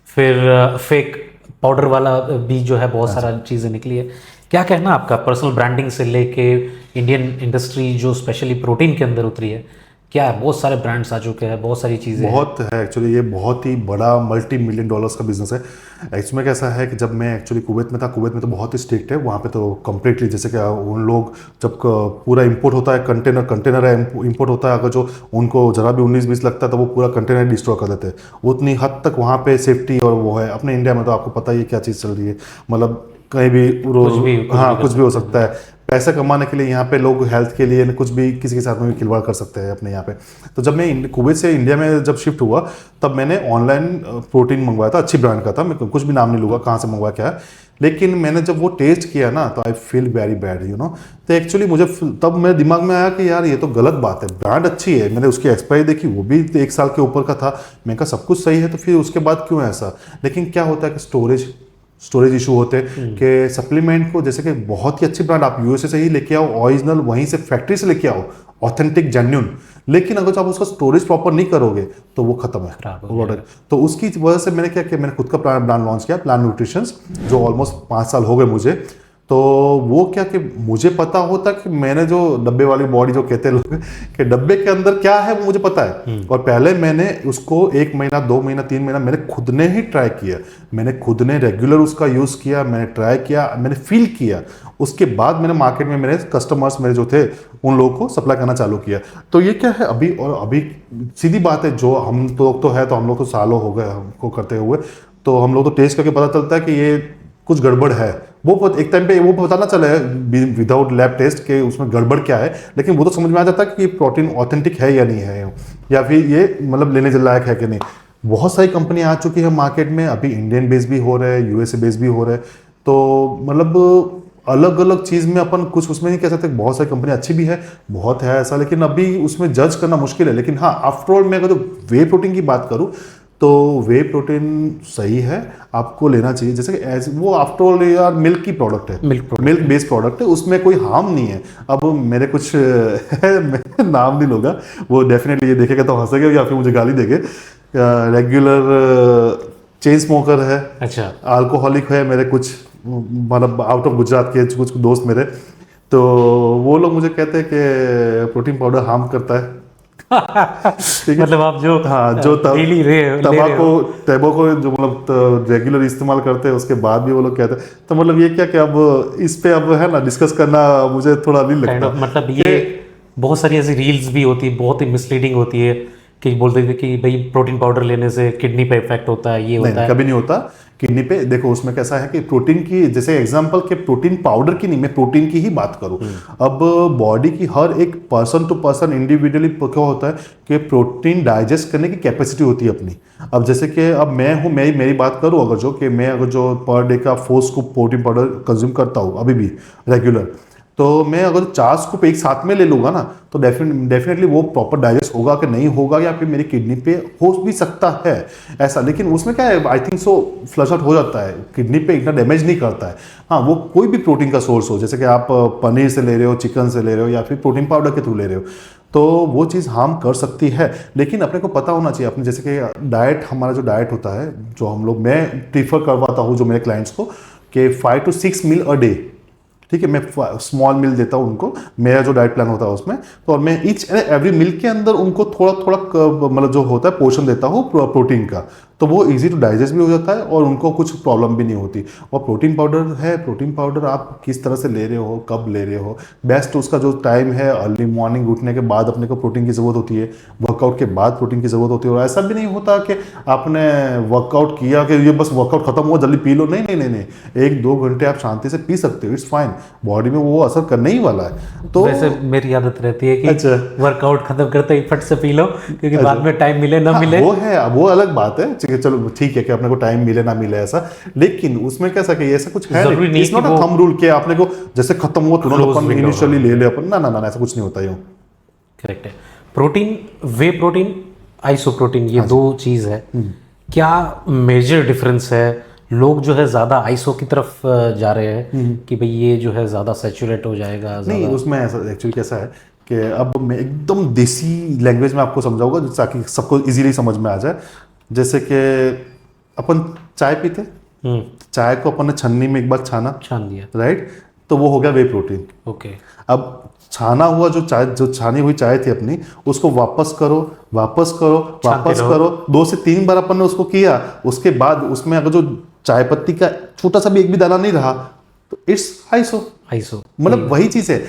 A: फिर फेक पाउडर वाला भी जो है बहुत सारा चीज़ें निकली है। क्या कहना आपका पर्सनल ब्रांडिंग से लेके इंडियन इंडस्ट्री जो स्पेशली प्रोटीन के अंदर उतरी है, क्या है? बहुत सारे ब्रांड्स आ चुके हैं, बहुत सारी चीज़ें हैं।
B: बहुत है एक्चुअली, ये बहुत ही बड़ा $multi-million का बिजनेस है। एक्चुअली में कैसा है कि जब मैं एक्चुअली कुवैत में था, कुवैत में तो बहुत ही स्ट्रिक्ट है वहाँ पे, तो कम्प्लीटली जैसे कि उन लोग जब पूरा इंपोर्ट होता है, कंटेनर है इंपोर्ट होता है, अगर जो उनको जरा भी 19-20 लगता है तो वो पूरा कंटेनर डिस्ट्रॉय कर देते हैं। उतनी हद तक वहाँ पे सेफ्टी और वो है। अपने इंडिया में तो आपको पता ही है क्या चीज़ चल रही है, मतलब कहीं भी कुछ भी हो सकता है। पैसा कमाने के लिए यहाँ पे लोग हेल्थ के लिए कुछ भी किसी के साथ में भी खिलवाड़ कर सकते हैं अपने यहाँ पे। तो जब मैं कुवैत से इंडिया में जब शिफ्ट हुआ तब मैंने ऑनलाइन प्रोटीन मंगवाया था, अच्छी ब्रांड का था, मैं कुछ भी नाम नहीं लूँगा कहाँ से मंगवाया क्या है, लेकिन मैंने जब वो टेस्ट किया ना तो I feel very bad you know. तो एक्चुअली मुझे तब मेरे दिमाग में आया कि यार ये तो गलत बात है, ब्रांड अच्छी है, मैंने उसकी एक्सपायरी देखी वो भी 1 साल के ऊपर का था, मैंने कहा सब कुछ सही है तो फिर उसके बाद क्यों ऐसा। लेकिन क्या होता है कि स्टोरेज इशू होते हैं कि सप्लीमेंट को, जैसे कि बहुत ही अच्छी ब्रांड आप यूएसए से ही लेके आओ, ओरिजिनल वहीं से फैक्ट्री से लेके आओ, ऑथेंटिक जेन्युइन, लेकिन अगर आप उसका स्टोरेज प्रॉपर नहीं करोगे तो वो खत्म है प्रोडक्ट। तो उसकी वजह से मैंने क्या किया, मैंने खुद का ब्रांड लॉन्च किया, प्लान न्यूट्रिशंस, जो ऑलमोस्ट 5 साल हो गए मुझे। तो वो क्या कि मुझे पता होता कि मैंने जो डब्बे वाली बॉडी जो कहते हैं लोग कि डब्बे के अंदर क्या है वो मुझे पता है। और पहले मैंने उसको 1 महीना 2 महीना 3 महीना मैंने खुद ने ही ट्राई किया, मैंने खुद ने रेगुलर उसका यूज़ किया, मैंने ट्राई किया, मैंने फील किया। उसके बाद मैंने मार्केट में मेरे कस्टमर्स मेरे जो थे उन लोगों को सप्लाई करना चालू किया। तो ये क्या है अभी, और अभी सीधी बात है, जो हम तो है, तो हम लोग तो सालों हो गए हमको करते हुए, तो हम लोग तो टेस्ट करके पता चलता है कि ये कुछ गड़बड़ है। एक टाइम पे वो पता ना चले विदाउट लैब टेस्ट के उसमें गड़बड़ क्या है, लेकिन वो तो समझ में आ जाता है कि प्रोटीन ऑथेंटिक है या नहीं है, या फिर ये मतलब लेने लायक है कि नहीं। बहुत सारी कंपनी आ चुकी है मार्केट में, अभी इंडियन बेस भी हो रहे हैं, यूएसए बेस भी हो रहे हैं। तो मतलब अलग अलग चीज़ में अपन कुछ उसमें नहीं कह सकते। बहुत सारी कंपनी अच्छी भी है, बहुत है ऐसा, लेकिन अभी उसमें जज करना मुश्किल है। लेकिन हाँ, आफ्टरऑल मैं अगर जो वे प्रोटीन की बात करूँ तो वे प्रोटीन सही है, आपको लेना चाहिए। जैसे कि एज वो आफ्टरऑल यार मिल्क की प्रोडक्ट है, मिल्क बेस्ड प्रोडक्ट है, उसमें कोई हार्म नहीं है। अब मेरे कुछ मैं नाम नहीं लूँगा, वो डेफिनेटली ये देखेगा तो हंसेगा या फिर मुझे गाली देंगे। रेगुलर चेन स्मोकर है,
A: अच्छा,
B: अल्कोहलिक है, मेरे कुछ मतलब आउट ऑफ गुजरात के कुछ दोस्त मेरे, तो वो लोग मुझे कहते हैं कि प्रोटीन पाउडर हार्म करता है। ठीक है,
A: मतलब आप जो
B: हाँ, जो
A: डेली
B: तंबाकू जो मतलब रेगुलर इस्तेमाल करते हैं उसके बाद भी वो लोग कहते हैं। तो मतलब ये क्या कि अब इस पे अब है ना डिस्कस करना मुझे थोड़ा नहीं लगता।
A: मतलब ये बहुत सारी ऐसी रील्स भी होती है, बहुत ही मिसलीडिंग होती है, कि बोलते थे कि भाई प्रोटीन पाउडर लेने से किडनी पे इफेक्ट होता है, ये होता है।
B: कभी नहीं होता किडनी पे। देखो उसमें कैसा है कि प्रोटीन की, जैसे एग्जांपल के प्रोटीन पाउडर की नहीं, मैं प्रोटीन की ही बात करूं। अब बॉडी की हर एक पर्सन टू पर्सन इंडिविजुअली क्या होता है कि प्रोटीन डाइजेस्ट करने की कैपेसिटी होती है अपनी। अब जैसे कि अब मैं हूं, मेरी बात करूं अगर जो कि मैं अगर जो पर डे का 4 स्कूप प्रोटीन पाउडर कंज्यूम करता हूं अभी भी रेगुलर, तो मैं अगर 4 स्कूप एक साथ में ले लूँगा ना तो डेफिनेटली वो प्रॉपर डाइजेस्ट होगा कि नहीं होगा, या फिर मेरी किडनी पे हो भी सकता है ऐसा। लेकिन उसमें क्या है, I think so flush out हो जाता है, किडनी पे इतना डैमेज नहीं करता है। हाँ, वो कोई भी प्रोटीन का सोर्स हो, जैसे कि आप पनीर से ले रहे हो, चिकन से ले रहे हो, या फिर प्रोटीन पाउडर के थ्रू ले रहे हो, तो वो चीज़ हार्म कर सकती है। लेकिन अपने को पता होना चाहिए अपने, जैसे कि डाइट, हमारा जो डाइट होता है, जो हम लोग, मैं प्रीफर करवाता हूँ जो मेरे क्लाइंट्स को, कि 5 to 6 मील अ डे। ठीक है, मैं स्मॉल मील देता हूँ उनको, मेरा जो डाइट प्लान होता है उसमें। तो और मैं ईच एंड एवरी मील के अंदर उनको थोड़ा थोड़ा मतलब जो होता है पोर्शन देता हूँ प्रोटीन का, तो वो इजी टू डाइजेस्ट भी हो जाता है और उनको कुछ प्रॉब्लम भी नहीं होती। और प्रोटीन पाउडर है, प्रोटीन पाउडर आप किस तरह से ले रहे हो, कब ले रहे हो, बेस्ट उसका जो टाइम है, अर्ली मॉर्निंग उठने के बाद अपने को प्रोटीन की ज़रूरत होती है, वर्कआउट के बाद प्रोटीन की ज़रूरत होती है। और ऐसा भी नहीं होता कि आपने वर्कआउट किया कि ये बस वर्कआउट खत्म हुआ जल्दी पी लो, नहीं नहीं नहीं नहीं, 1-2 घंटे आप शांति से पी सकते हो, इट्स फाइन, बॉडी में वो असर करने ही वाला है। तो
A: वैसे मेरी आदत रहती है कि
B: अच्छा,
A: वर्कआउट खत्म करते ही फट से पी लो, क्योंकि बाद में टाइम मिले ना मिले।
B: वो है, वो अलग बात है। चलो ठीक है कि अपने को टाइम मिले ना मिले ऐसा, लेकिन उसमें कैसा कि ऐसा कुछ है
A: जरूरी नहीं
B: it's not a thumb rule कि आपने को जैसे खत्म हुआ तुरंत अपन इनिशियली ले ले अपन, ना ना ना, ऐसा कुछ नहीं होता यूं।
A: करेक्ट है। प्रोटीन, वे प्रोटीन, आइसो प्रोटीन, ये दो चीज है। क्या मेजर डिफरेंस है? लोग जो है ज्यादा आइसो की तरफ जा रहे हैं कि भाई ये जो है ज्यादा सैचुरेट हो जाएगा।
B: नहीं, उसमें ऐसा एक्चुअली कैसा है कि अब मैं एकदम देसी लैंग्वेज में आपको समझाऊंगा ताकि सबको इजीली समझ में आ जाए। जैसे कि अपन चाय पीते, चाय को अपन ने छन्नी में एक बार
A: छान दिया,
B: राइट, तो वो हो गया वे प्रोटीन।
A: ओके।
B: अब छाना हुआ जो चाय, जो छानी हुई चाय थी अपनी, उसको वापस करो, वापस करो, वापस करो, 2 से 3 बार अपन ने उसको किया। उसके बाद उसमें अगर जो चाय पत्ती का छोटा सा भी एक भी दाना नहीं रहा तो इट्स आइसो। मतलब वही चीज है,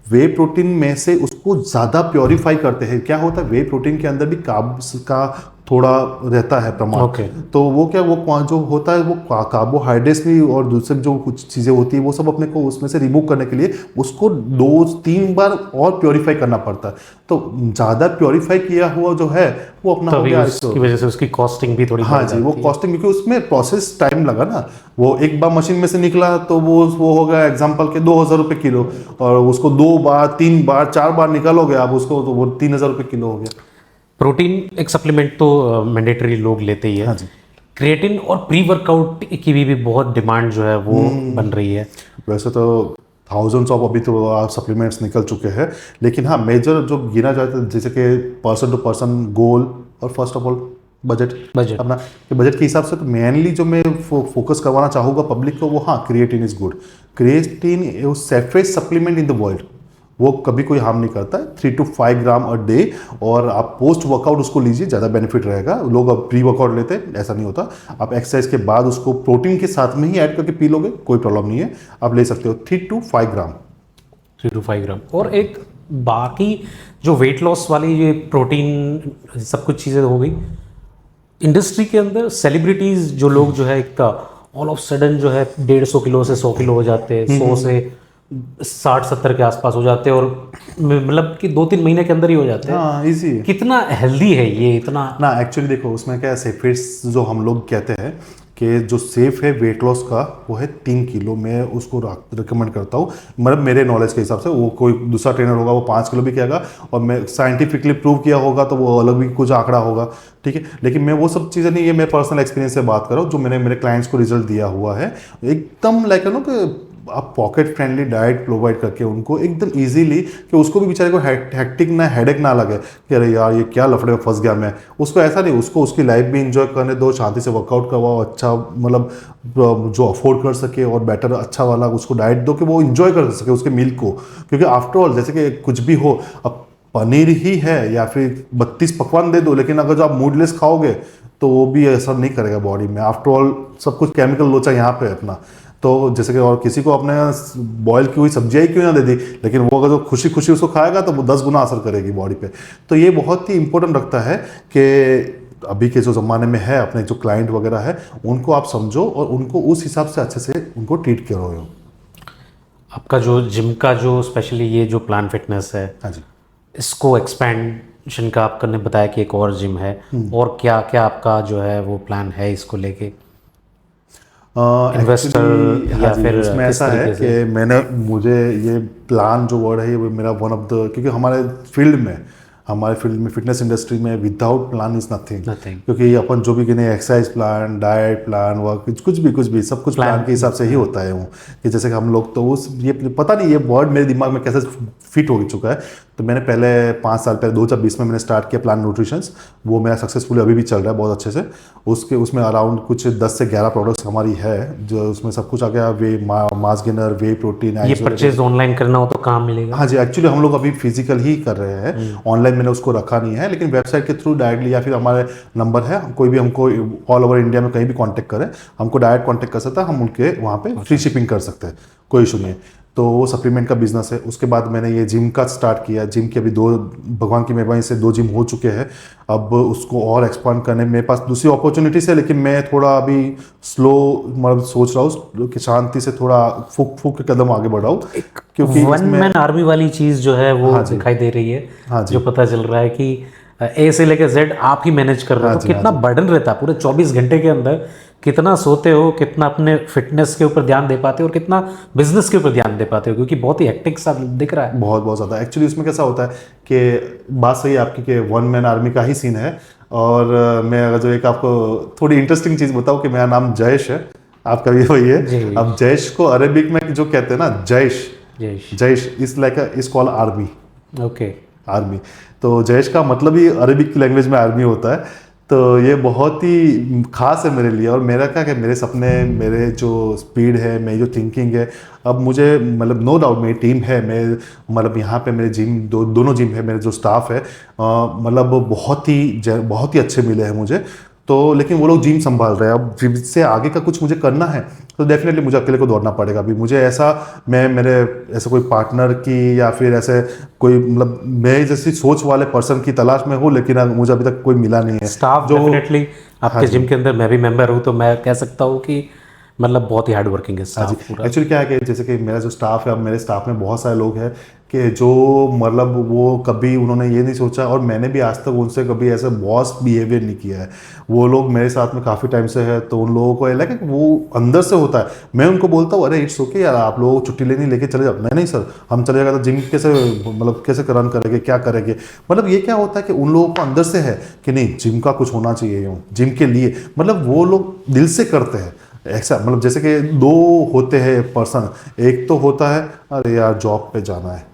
B: वे प्रोटीन में से उसको ज्यादा प्योरीफाई करते हैं। क्या होता है, वे प्रोटीन के अंदर भी कार्ब्स का थोड़ा रहता है प्रमाण, तो वो क्या, वो जो होता है वो कार्बोहाइड्रेट्स भी और दूसरे जो कुछ चीज़ें होती है वो सब अपने को उसमें से रिमूव करने के लिए उसको 2-3 बार और प्योरीफाई करना पड़ता है। तो ज़्यादा प्योरीफाई किया हुआ जो है वो अपना हो गया,
A: इसकी वजह से उसकी कॉस्टिंग भी थोड़ी,
B: हाँ जी, वो कॉस्टिंग, क्योंकि उसमें प्रोसेस टाइम लगा ना। वो एक बार मशीन में से निकला तो वो हो गया एग्जाम्पल के 2000 रुपये किलो, और उसको 2 बार 3 बार 4 बार निकालोगे आप उसको तो वो 3000 रुपये किलो हो गया।
A: प्रोटीन एक सप्लीमेंट तो मैंडेटरी लोग लेते ही है।
B: हाँ जी।
A: क्रिएटिन और प्री वर्कआउट की भी बहुत डिमांड जो है वो बन रही है।
B: वैसे तो थाउजेंड्स ऑफ अभी तो सप्लीमेंट्स निकल चुके हैं, लेकिन हाँ मेजर जो गिना जाता है जैसे कि पर्सन टू पर्सन गोल, और फर्स्ट ऑफ ऑल
A: बजट।
B: अपना कि बजट के हिसाब से तो मेनली जो मैं फोकस करवाना चाहूँगा पब्लिक को वो, हाँ, creatine is good. Creatine safest supplement in the world, वो कभी कोई हार्म नहीं करता है। 3 to 5 ग्राम अ डे, और आप पोस्ट वर्कआउट उसको लीजिए, ज़्यादा बेनिफिट रहेगा। लोग अब प्री वर्कआउट लेते हैं, ऐसा नहीं होता। आप एक्सरसाइज के बाद उसको प्रोटीन के साथ में ही ऐड करके पी लोगे, कोई प्रॉब्लम नहीं है, आप ले सकते हो। 3 to 5 ग्राम।
A: 3 to 5 ग्राम। और एक बाकी जो वेट लॉस वाली ये प्रोटीन सब कुछ चीज़ें हो गई, इंडस्ट्री के अंदर सेलिब्रिटीज जो लोग जो है एक ऑल ऑफ सडन जो है 150 किलो से 100 किलो हो जाते हैं, 100 से 60-70 के आसपास हो जाते हैं, और मतलब कि 2-3 महीने के अंदर ही हो जाते हैं।
B: हाँ, इजी है
A: कितना हेल्दी है ये, इतना
B: ना। एक्चुअली देखो, उसमें क्या है, सेफेस्ट जो हम लोग कहते हैं कि जो सेफ है वेट लॉस का वो है 3 किलो। मैं उसको रिकमेंड करता हूँ, मतलब मेरे नॉलेज के हिसाब से। वो कोई दूसरा ट्रेनर होगा वो 5 किलो भी कहेगा, और मैं साइंटिफिकली प्रूव किया होगा तो वो अलग भी कुछ आंकड़ा होगा, ठीक है। लेकिन मैं वो सब चीज़ें नहीं, ये मैं पर्सनल एक्सपीरियंस से बात कर रहा हूँ, जो मैंने मेरे क्लाइंट्स को रिजल्ट दिया हुआ है। एकदम लाइक नो कि आप पॉकेट फ्रेंडली डाइट प्रोवाइड करके उनको एकदम इजीली, कि उसको भी बेचारे को हेक्टिक ना, हेडेक ना लगे कि अरे यार ये क्या लफड़े में फंस गया मैं। उसको ऐसा नहीं, उसको उसकी लाइफ भी इंजॉय करने दो, शांति से वर्कआउट करवाओ, अच्छा मतलब जो अफोर्ड कर सके, और बेटर अच्छा वाला उसको डाइट दो कि वो इंजॉय कर सके उसके मील को। क्योंकि आफ्टर ऑल जैसे कि कुछ भी हो, अब पनीर ही है या फिर 32 पकवान दे दो, लेकिन अगर जो आप मूडलेस खाओगे तो वो भी असर नहीं करेगा बॉडी में। आफ्टर ऑल सब कुछ केमिकल लोचा यहाँ पे है अपना। तो जैसे कि और किसी को अपने बॉयल की हुई सब्जियाँ ही क्यों ना दे दी, लेकिन वो अगर जो खुशी खुशी उसको खाएगा तो वो 10 गुना असर करेगी बॉडी पे। तो ये बहुत ही इंपॉर्टेंट रखता है कि अभी के जो ज़माने में है, अपने जो क्लाइंट वगैरह है उनको आप समझो और उनको उस हिसाब से अच्छे से उनको ट्रीट करो।
A: आपका जो जिम का जो स्पेशली ये जो प्लान फिटनेस है,
B: हाँ जी,
A: इसको एक्सपेंशन का आपका ने बताया कि एक और जिम है, और क्या क्या आपका जो है वो प्लान है इसको लेके? इन्वेस्टर
B: Actually,
A: या
B: हाँ जी,
A: फिर
B: उसमें
A: किस
B: ऐसा है
A: तरीके से?
B: कि मैंने, मुझे ये प्लान जो वर्ड है ये मेरा वन ऑफ द, क्योंकि हमारे फील्ड में फिटनेस इंडस्ट्री में without plan is nothing.
A: Nothing.
B: क्योंकि अपन जो भी गिने, exercise plan, diet plan, work, कुछ भी सब कुछ प्लान के हिसाब से ही होता है। वो कि जैसे कि हम लोग तो उस, ये पता नहीं ये वर्ड मेरे दिमाग में कैसे फिट हो चुका है। तो मैंने पहले 5 साल पहले 2020 में मैंने स्टार्ट किया प्लान न्यूट्रिशंस। वो मेरा सक्सेसफुली अभी भी चल रहा है बहुत अच्छे से। उसमें अराउंड कुछ 10 से 11 प्रोडक्ट्स हमारी है, जो उसमें सब कुछ आ गया, वे मास गेनर, वे प्रोटीन।
A: ये परचेज ऑनलाइन करना हो तो कहाँ मिलेगा?
B: हाँ जी, एक्चुअली हम लोग अभी फिजिकल ही कर रहे हैं, ऑनलाइन मैंने उसको रखा नहीं है, लेकिन वेबसाइट के थ्रू डायरेक्टली, या फिर हमारे नंबर है, कोई भी हमको ऑल ओवर इंडिया में कहीं भी कांटेक्ट करे, हमको डायरेक्ट कांटेक्ट कर सकता है, हम उनके वहाँ पे फ्री शिपिंग कर सकते हैं, कोई इशू नहीं है। तो वो सप्लीमेंट का बिजनेस है। उसके बाद मैंने ये जिम का स्टार्ट किया। जिम के अभी 2, भगवान की मेहरबानी से 2 जिम हो चुके हैं। अब उसको और एक्सपांड करने मेरे पास दूसरी अपॉर्चुनिटीज है, लेकिन मैं थोड़ा अभी स्लो, मतलब सोच रहा हूँ कि शांति से थोड़ा फूक के कदम आगे बढ़ाऊँ, क्योंकि
A: वन मैन आर्मी वाली चीज जो है वो दिखाई दे रही है।
B: हाँ जी।
A: जो पता चल रहा है कि ए से लेकर जेड आप ही मैनेज कर रहे हो, तो कितना बर्डन रहता है पूरे 24 घंटे के अंदर, कितना सोते हो, कितना अपने फिटनेस के ऊपर ध्यान दे पाते हो, और कितना बिजनेस के ऊपर ध्यान दे पाते हो, क्योंकि बहुत ही हेक्टिक सा दिख रहा है।
B: बहुत ज़्यादा। एक्चुअली उसमें कैसा होता है कि बात सही है आपकी कि वन मैन आर्मी का ही सीन है। और मैं अगर जो एक आपको थोड़ी इंटरेस्टिंग चीज़ बताऊँ कि मेरा नाम जयेश है, आपका भी वही है। अब जयेश को अरेबिक में जो कहते हैं ना, Jayesh is like is called army.
A: Okay,
B: army, तो जयेश का मतलब ही अरेबिक की लैंग्वेज में आर्मी होता है। तो ये बहुत ही खास है मेरे लिए। और मेरा क्या है, मेरे सपने, मेरे जो स्पीड है, मेरी जो थिंकिंग है, अब मुझे मतलब नो डाउट मेरी टीम है, मैं मतलब यहाँ पे मेरे जिम दोनों जिम है, मेरे जो स्टाफ है मतलब बहुत ही अच्छे मिले हैं मुझे। तो लेकिन वो लोग जिम संभाल रहे हैं। अब जिम से आगे का कुछ मुझे करना है तो डेफिनेटली मुझे अकेले को दौड़ना पड़ेगा। अभी मुझे ऐसा, मैं मेरे ऐसे कोई पार्टनर की या फिर ऐसे कोई मतलब मैं जैसी सोच वाले पर्सन की तलाश में हूँ, लेकिन मुझे अभी तक कोई मिला नहीं है।
A: स्टाफ जो डेफिनेटली आपके जिम के अंदर, मैं भी मेंबर हूँ, तो मैं कह सकता हूँ कि मतलब बहुत ही हार्ड वर्किंग है स्टाफ पूरा।
B: एक्चुअली क्या है कि जैसे कि मेरा जो स्टाफ है, अब मेरे स्टाफ में बहुत सारे लोग हैं कि जो मतलब वो कभी उन्होंने ये नहीं सोचा, और मैंने भी आज तक उनसे कभी ऐसे बॉस बिहेवियर नहीं किया है। वो लोग मेरे साथ में काफ़ी टाइम से है, तो उन लोगों को लगा कि वो अंदर से होता है। मैं उनको बोलता हूँ, अरे इट्स ओके यार, आप लोग छुट्टी लेनी लेके चले जाओ। नहीं सर, हम चले जाएगा तो जिम कैसे, मतलब कैसे रन करेंगे, क्या करेंगे। मतलब ये क्या होता है कि उन लोगों को अंदर से है कि नहीं, जिम का कुछ होना चाहिए जिम के लिए, मतलब वो लोग दिल से करते हैं ऐसा। मतलब जैसे कि 2 होते हैं पर्सन, एक तो होता है अरे यार जॉब पे जाना है,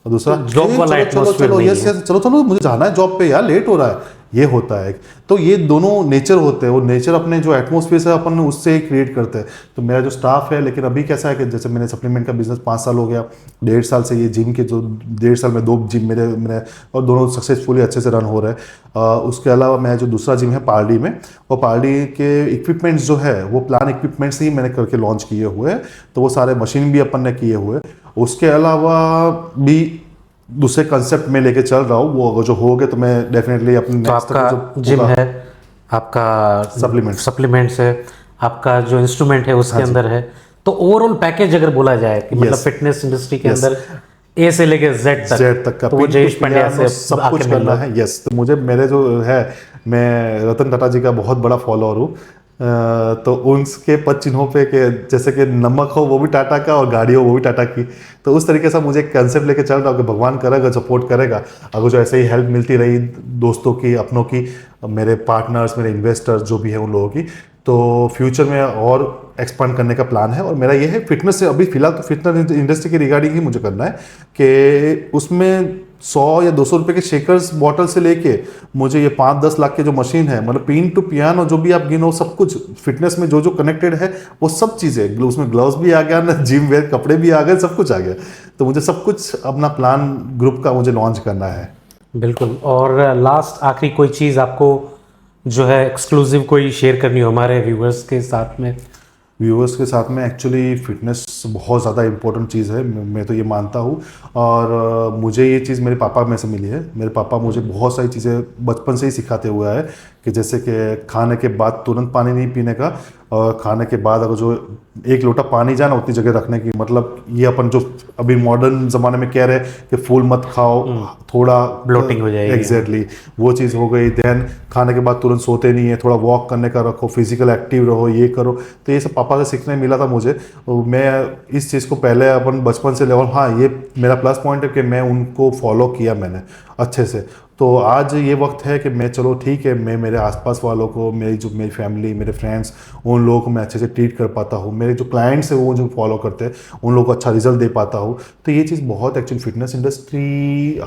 B: और दूसरा
A: जॉब वाला
B: चलो
A: एटमॉस्फेयर
B: चलो
A: नहीं
B: यस
A: है।
B: यस चलो मुझे जाना है जॉब पे यार, लेट हो रहा है, ये होता है। तो ये दोनों नेचर होते हैं, वो नेचर अपने जो एटमोसफियर है अपन उससे क्रिएट करते हैं। तो मेरा जो स्टाफ है, लेकिन अभी कैसा है कि जैसे मैंने सप्लीमेंट का बिजनेस 5 साल हो गया, 1.5 साल से ये जिम के जो 1.5 साल में 2 जिम मेरे और दोनों सक्सेसफुली अच्छे से रन हो रहे हैं। उसके अलावा मैं जो दूसरा जिम है पारडी में, और पारडी के इक्विपमेंट्स जो है वो प्लान इक्विपमेंट्स ही मैंने करके लॉन्च किए हुए हैं, तो वो सारे मशीन भी अपन ने किए हुए। उसके अलावा भी दूसरे कंसेप्ट में लेके चल रहा हूँ, वो अगर जो हो गए तो मैं डेफिनेटली अपने
A: तो आपका जिम है, आपका सप्लीमेंट्स है, आपका जो इंस्ट्रूमेंट है उसके अंदर है, तो ओवरऑल पैकेज अगर बोला जाए कि मतलब फिटनेस इंडस्ट्री के अंदर ए से लेके जेड तक
B: का
A: तो वो जयेश पंड्या से
B: सब कुछ करना है। यस, तो मुझे मेरे जो है, मैं रतन टाटा जी का बहुत बड़ा फॉलोअर हूँ। तो उनके पद चिन्हों पे कि जैसे कि नमक हो वो भी टाटा का और गाड़ी हो वो भी टाटा की, तो उस तरीके से मुझे एक कंसेप्ट लेके चल रहा हूँ कि भगवान करेगा सपोर्ट करेगा, अगर जो ऐसे ही हेल्प मिलती रही दोस्तों की, अपनों की, मेरे पार्टनर्स, मेरे इन्वेस्टर्स जो भी है उन लोगों की, तो फ्यूचर में और एक्सपांड करने का प्लान है। और मेरा ये है फिटनेस से, अभी फिलहाल तो फिटनेस इंडस्ट्री के रिगार्डिंग ही मुझे करना है कि उसमें 100 या 200 रुपए के शेकर्स बॉटल से लेके मुझे ये 5-10 लाख के जो मशीन है, मतलब पिन टू पियानो जो भी आप गिनो, सब कुछ फिटनेस में जो जो कनेक्टेड है वो सब चीज़ें, उसमें ग्लव्स भी आ गया ना, जिम वेयर कपड़े भी आ गए, सब कुछ आ गया। तो मुझे सब कुछ अपना प्लान ग्रुप का मुझे लॉन्च करना है।
A: बिल्कुल। और लास्ट आखिरी कोई चीज़ आपको जो है एक्सक्लूसिव कोई शेयर करनी हो हमारे व्यूअर्स के साथ में?
B: व्यूअर्स के साथ में एक्चुअली फिटनेस बहुत ज़्यादा इंपॉर्टेंट चीज़ है, मैं तो ये मानता हूँ। और मुझे ये चीज़ मेरे पापा में से मिली है। मेरे पापा मुझे बहुत सारी चीज़ें बचपन से ही सिखाते हुए है कि जैसे कि खाने के बाद तुरंत पानी नहीं पीने का, और खाने के बाद अगर जो 1 लोटा पानी जाना उतनी जगह रखने की, मतलब ये अपन जो अभी मॉडर्न ज़माने में कह रहे हैं कि फूल मत खाओ, थोड़ा
A: ब्लोटिंग हो जाएगी।
B: एग्जैक्टली वो चीज़ हो गई। देन खाने के बाद तुरंत सोते नहीं है, थोड़ा वॉक करने का रखो, फिजिकल एक्टिव रहो, ये करो। तो ये सब पापा से सीखने मिला था मुझे। मैं इस चीज़ को पहले अपन बचपन से लेवल, हाँ ये मेरा प्लस पॉइंट है कि मैं उनको फॉलो किया मैंने अच्छे से। तो आज ये वक्त है कि मैं, चलो ठीक है, मैं मेरे आसपास वालों को, मेरी फैमिली, मेरे फ्रेंड्स, उन लोगों को मैं अच्छे से ट्रीट कर पाता हूँ। मेरे जो क्लाइंट्स हैं वो जो फॉलो करते हैं उन लोगों को अच्छा रिजल्ट दे पाता हूँ। तो ये चीज़ बहुत, एक्चुअली फिटनेस इंडस्ट्री,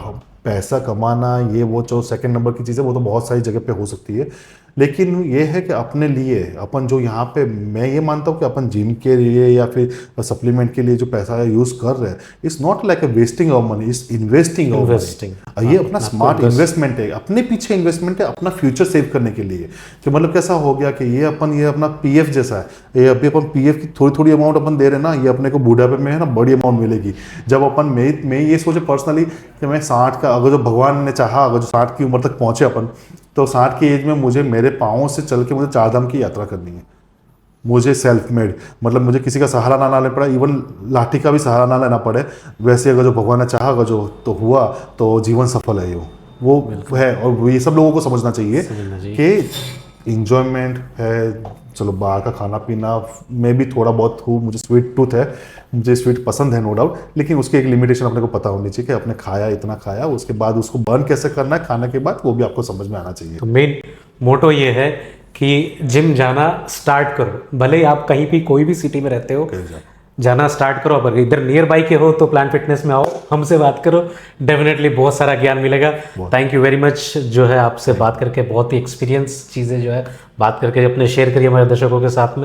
B: पैसा कमाना ये वो जो सेकंड नंबर की चीज़ है, वो तो बहुत सारी जगह पे हो सकती है, लेकिन ये है कि अपने लिए अपन जो यहाँ पे, मैं ये मानता हूँ कि अपन जिम के लिए या फिर सप्लीमेंट के लिए जो पैसा यूज़ कर रहे हैं, it's not like a wasting of money, it's investing of money. ये अपना स्मार्ट इन्वेस्टमेंट है, अपने पीछे इन्वेस्टमेंट है, अपना फ्यूचर सेव करने के लिए। कि मतलब कैसा हो गया कि ये अपना पीएफ जैसा है, ये अभी अपन पीएफ की थोड़ी थोड़ी अमाउंट अपन दे रहे हैं ना, ये अपने को बुढ़ापे में है ना बड़ी अमाउंट मिलेगी। जब अपन, मैं ये सोचे पर्सनली कि मैं 60 का, अगर जो भगवान ने चाहा, अगर जो 60 की उम्र तक पहुंचे अपन, तो 60 की एज में मुझे मेरे पाँवों से चल के मुझे 4 धाम की यात्रा करनी है। मुझे सेल्फ मेड, मतलब मुझे किसी का सहारा ना लेना पड़े, इवन लाठी का भी सहारा ना लेना पड़े। वैसे अगर जो भगवान ने चाहा, अगर जो तो हुआ, तो जीवन सफल है वो है। और ये सब लोगों को समझना चाहिए कि इंजॉयमेंट है। चलो बाहर का खाना पीना मैं भी थोड़ा बहुत हूँ, मुझे स्वीट टूथ है, मुझे स्वीट पसंद है नो डाउट, लेकिन उसकी एक लिमिटेशन अपने को पता होनी चाहिए कि आपने खाया इतना खाया, उसके बाद उसको बर्न कैसे करना है खाने के बाद, वो भी आपको समझ में आना चाहिए।
A: तो मेन मोटो ये है कि जिम जाना स्टार्ट करो, भले ही आप कहीं भी कोई भी सिटी में रहते हो, जाना स्टार्ट करो। अगर इधर नियर बाई के हो तो प्लान फिटनेस में आओ, हमसे बात करो, डेफिनेटली बहुत सारा ज्ञान मिलेगा। थैंक यू वेरी मच, जो है आपसे बात करके बहुत ही एक्सपीरियंस चीज़ें जो है बात करके अपने शेयर करिए हमारे दर्शकों के साथ में।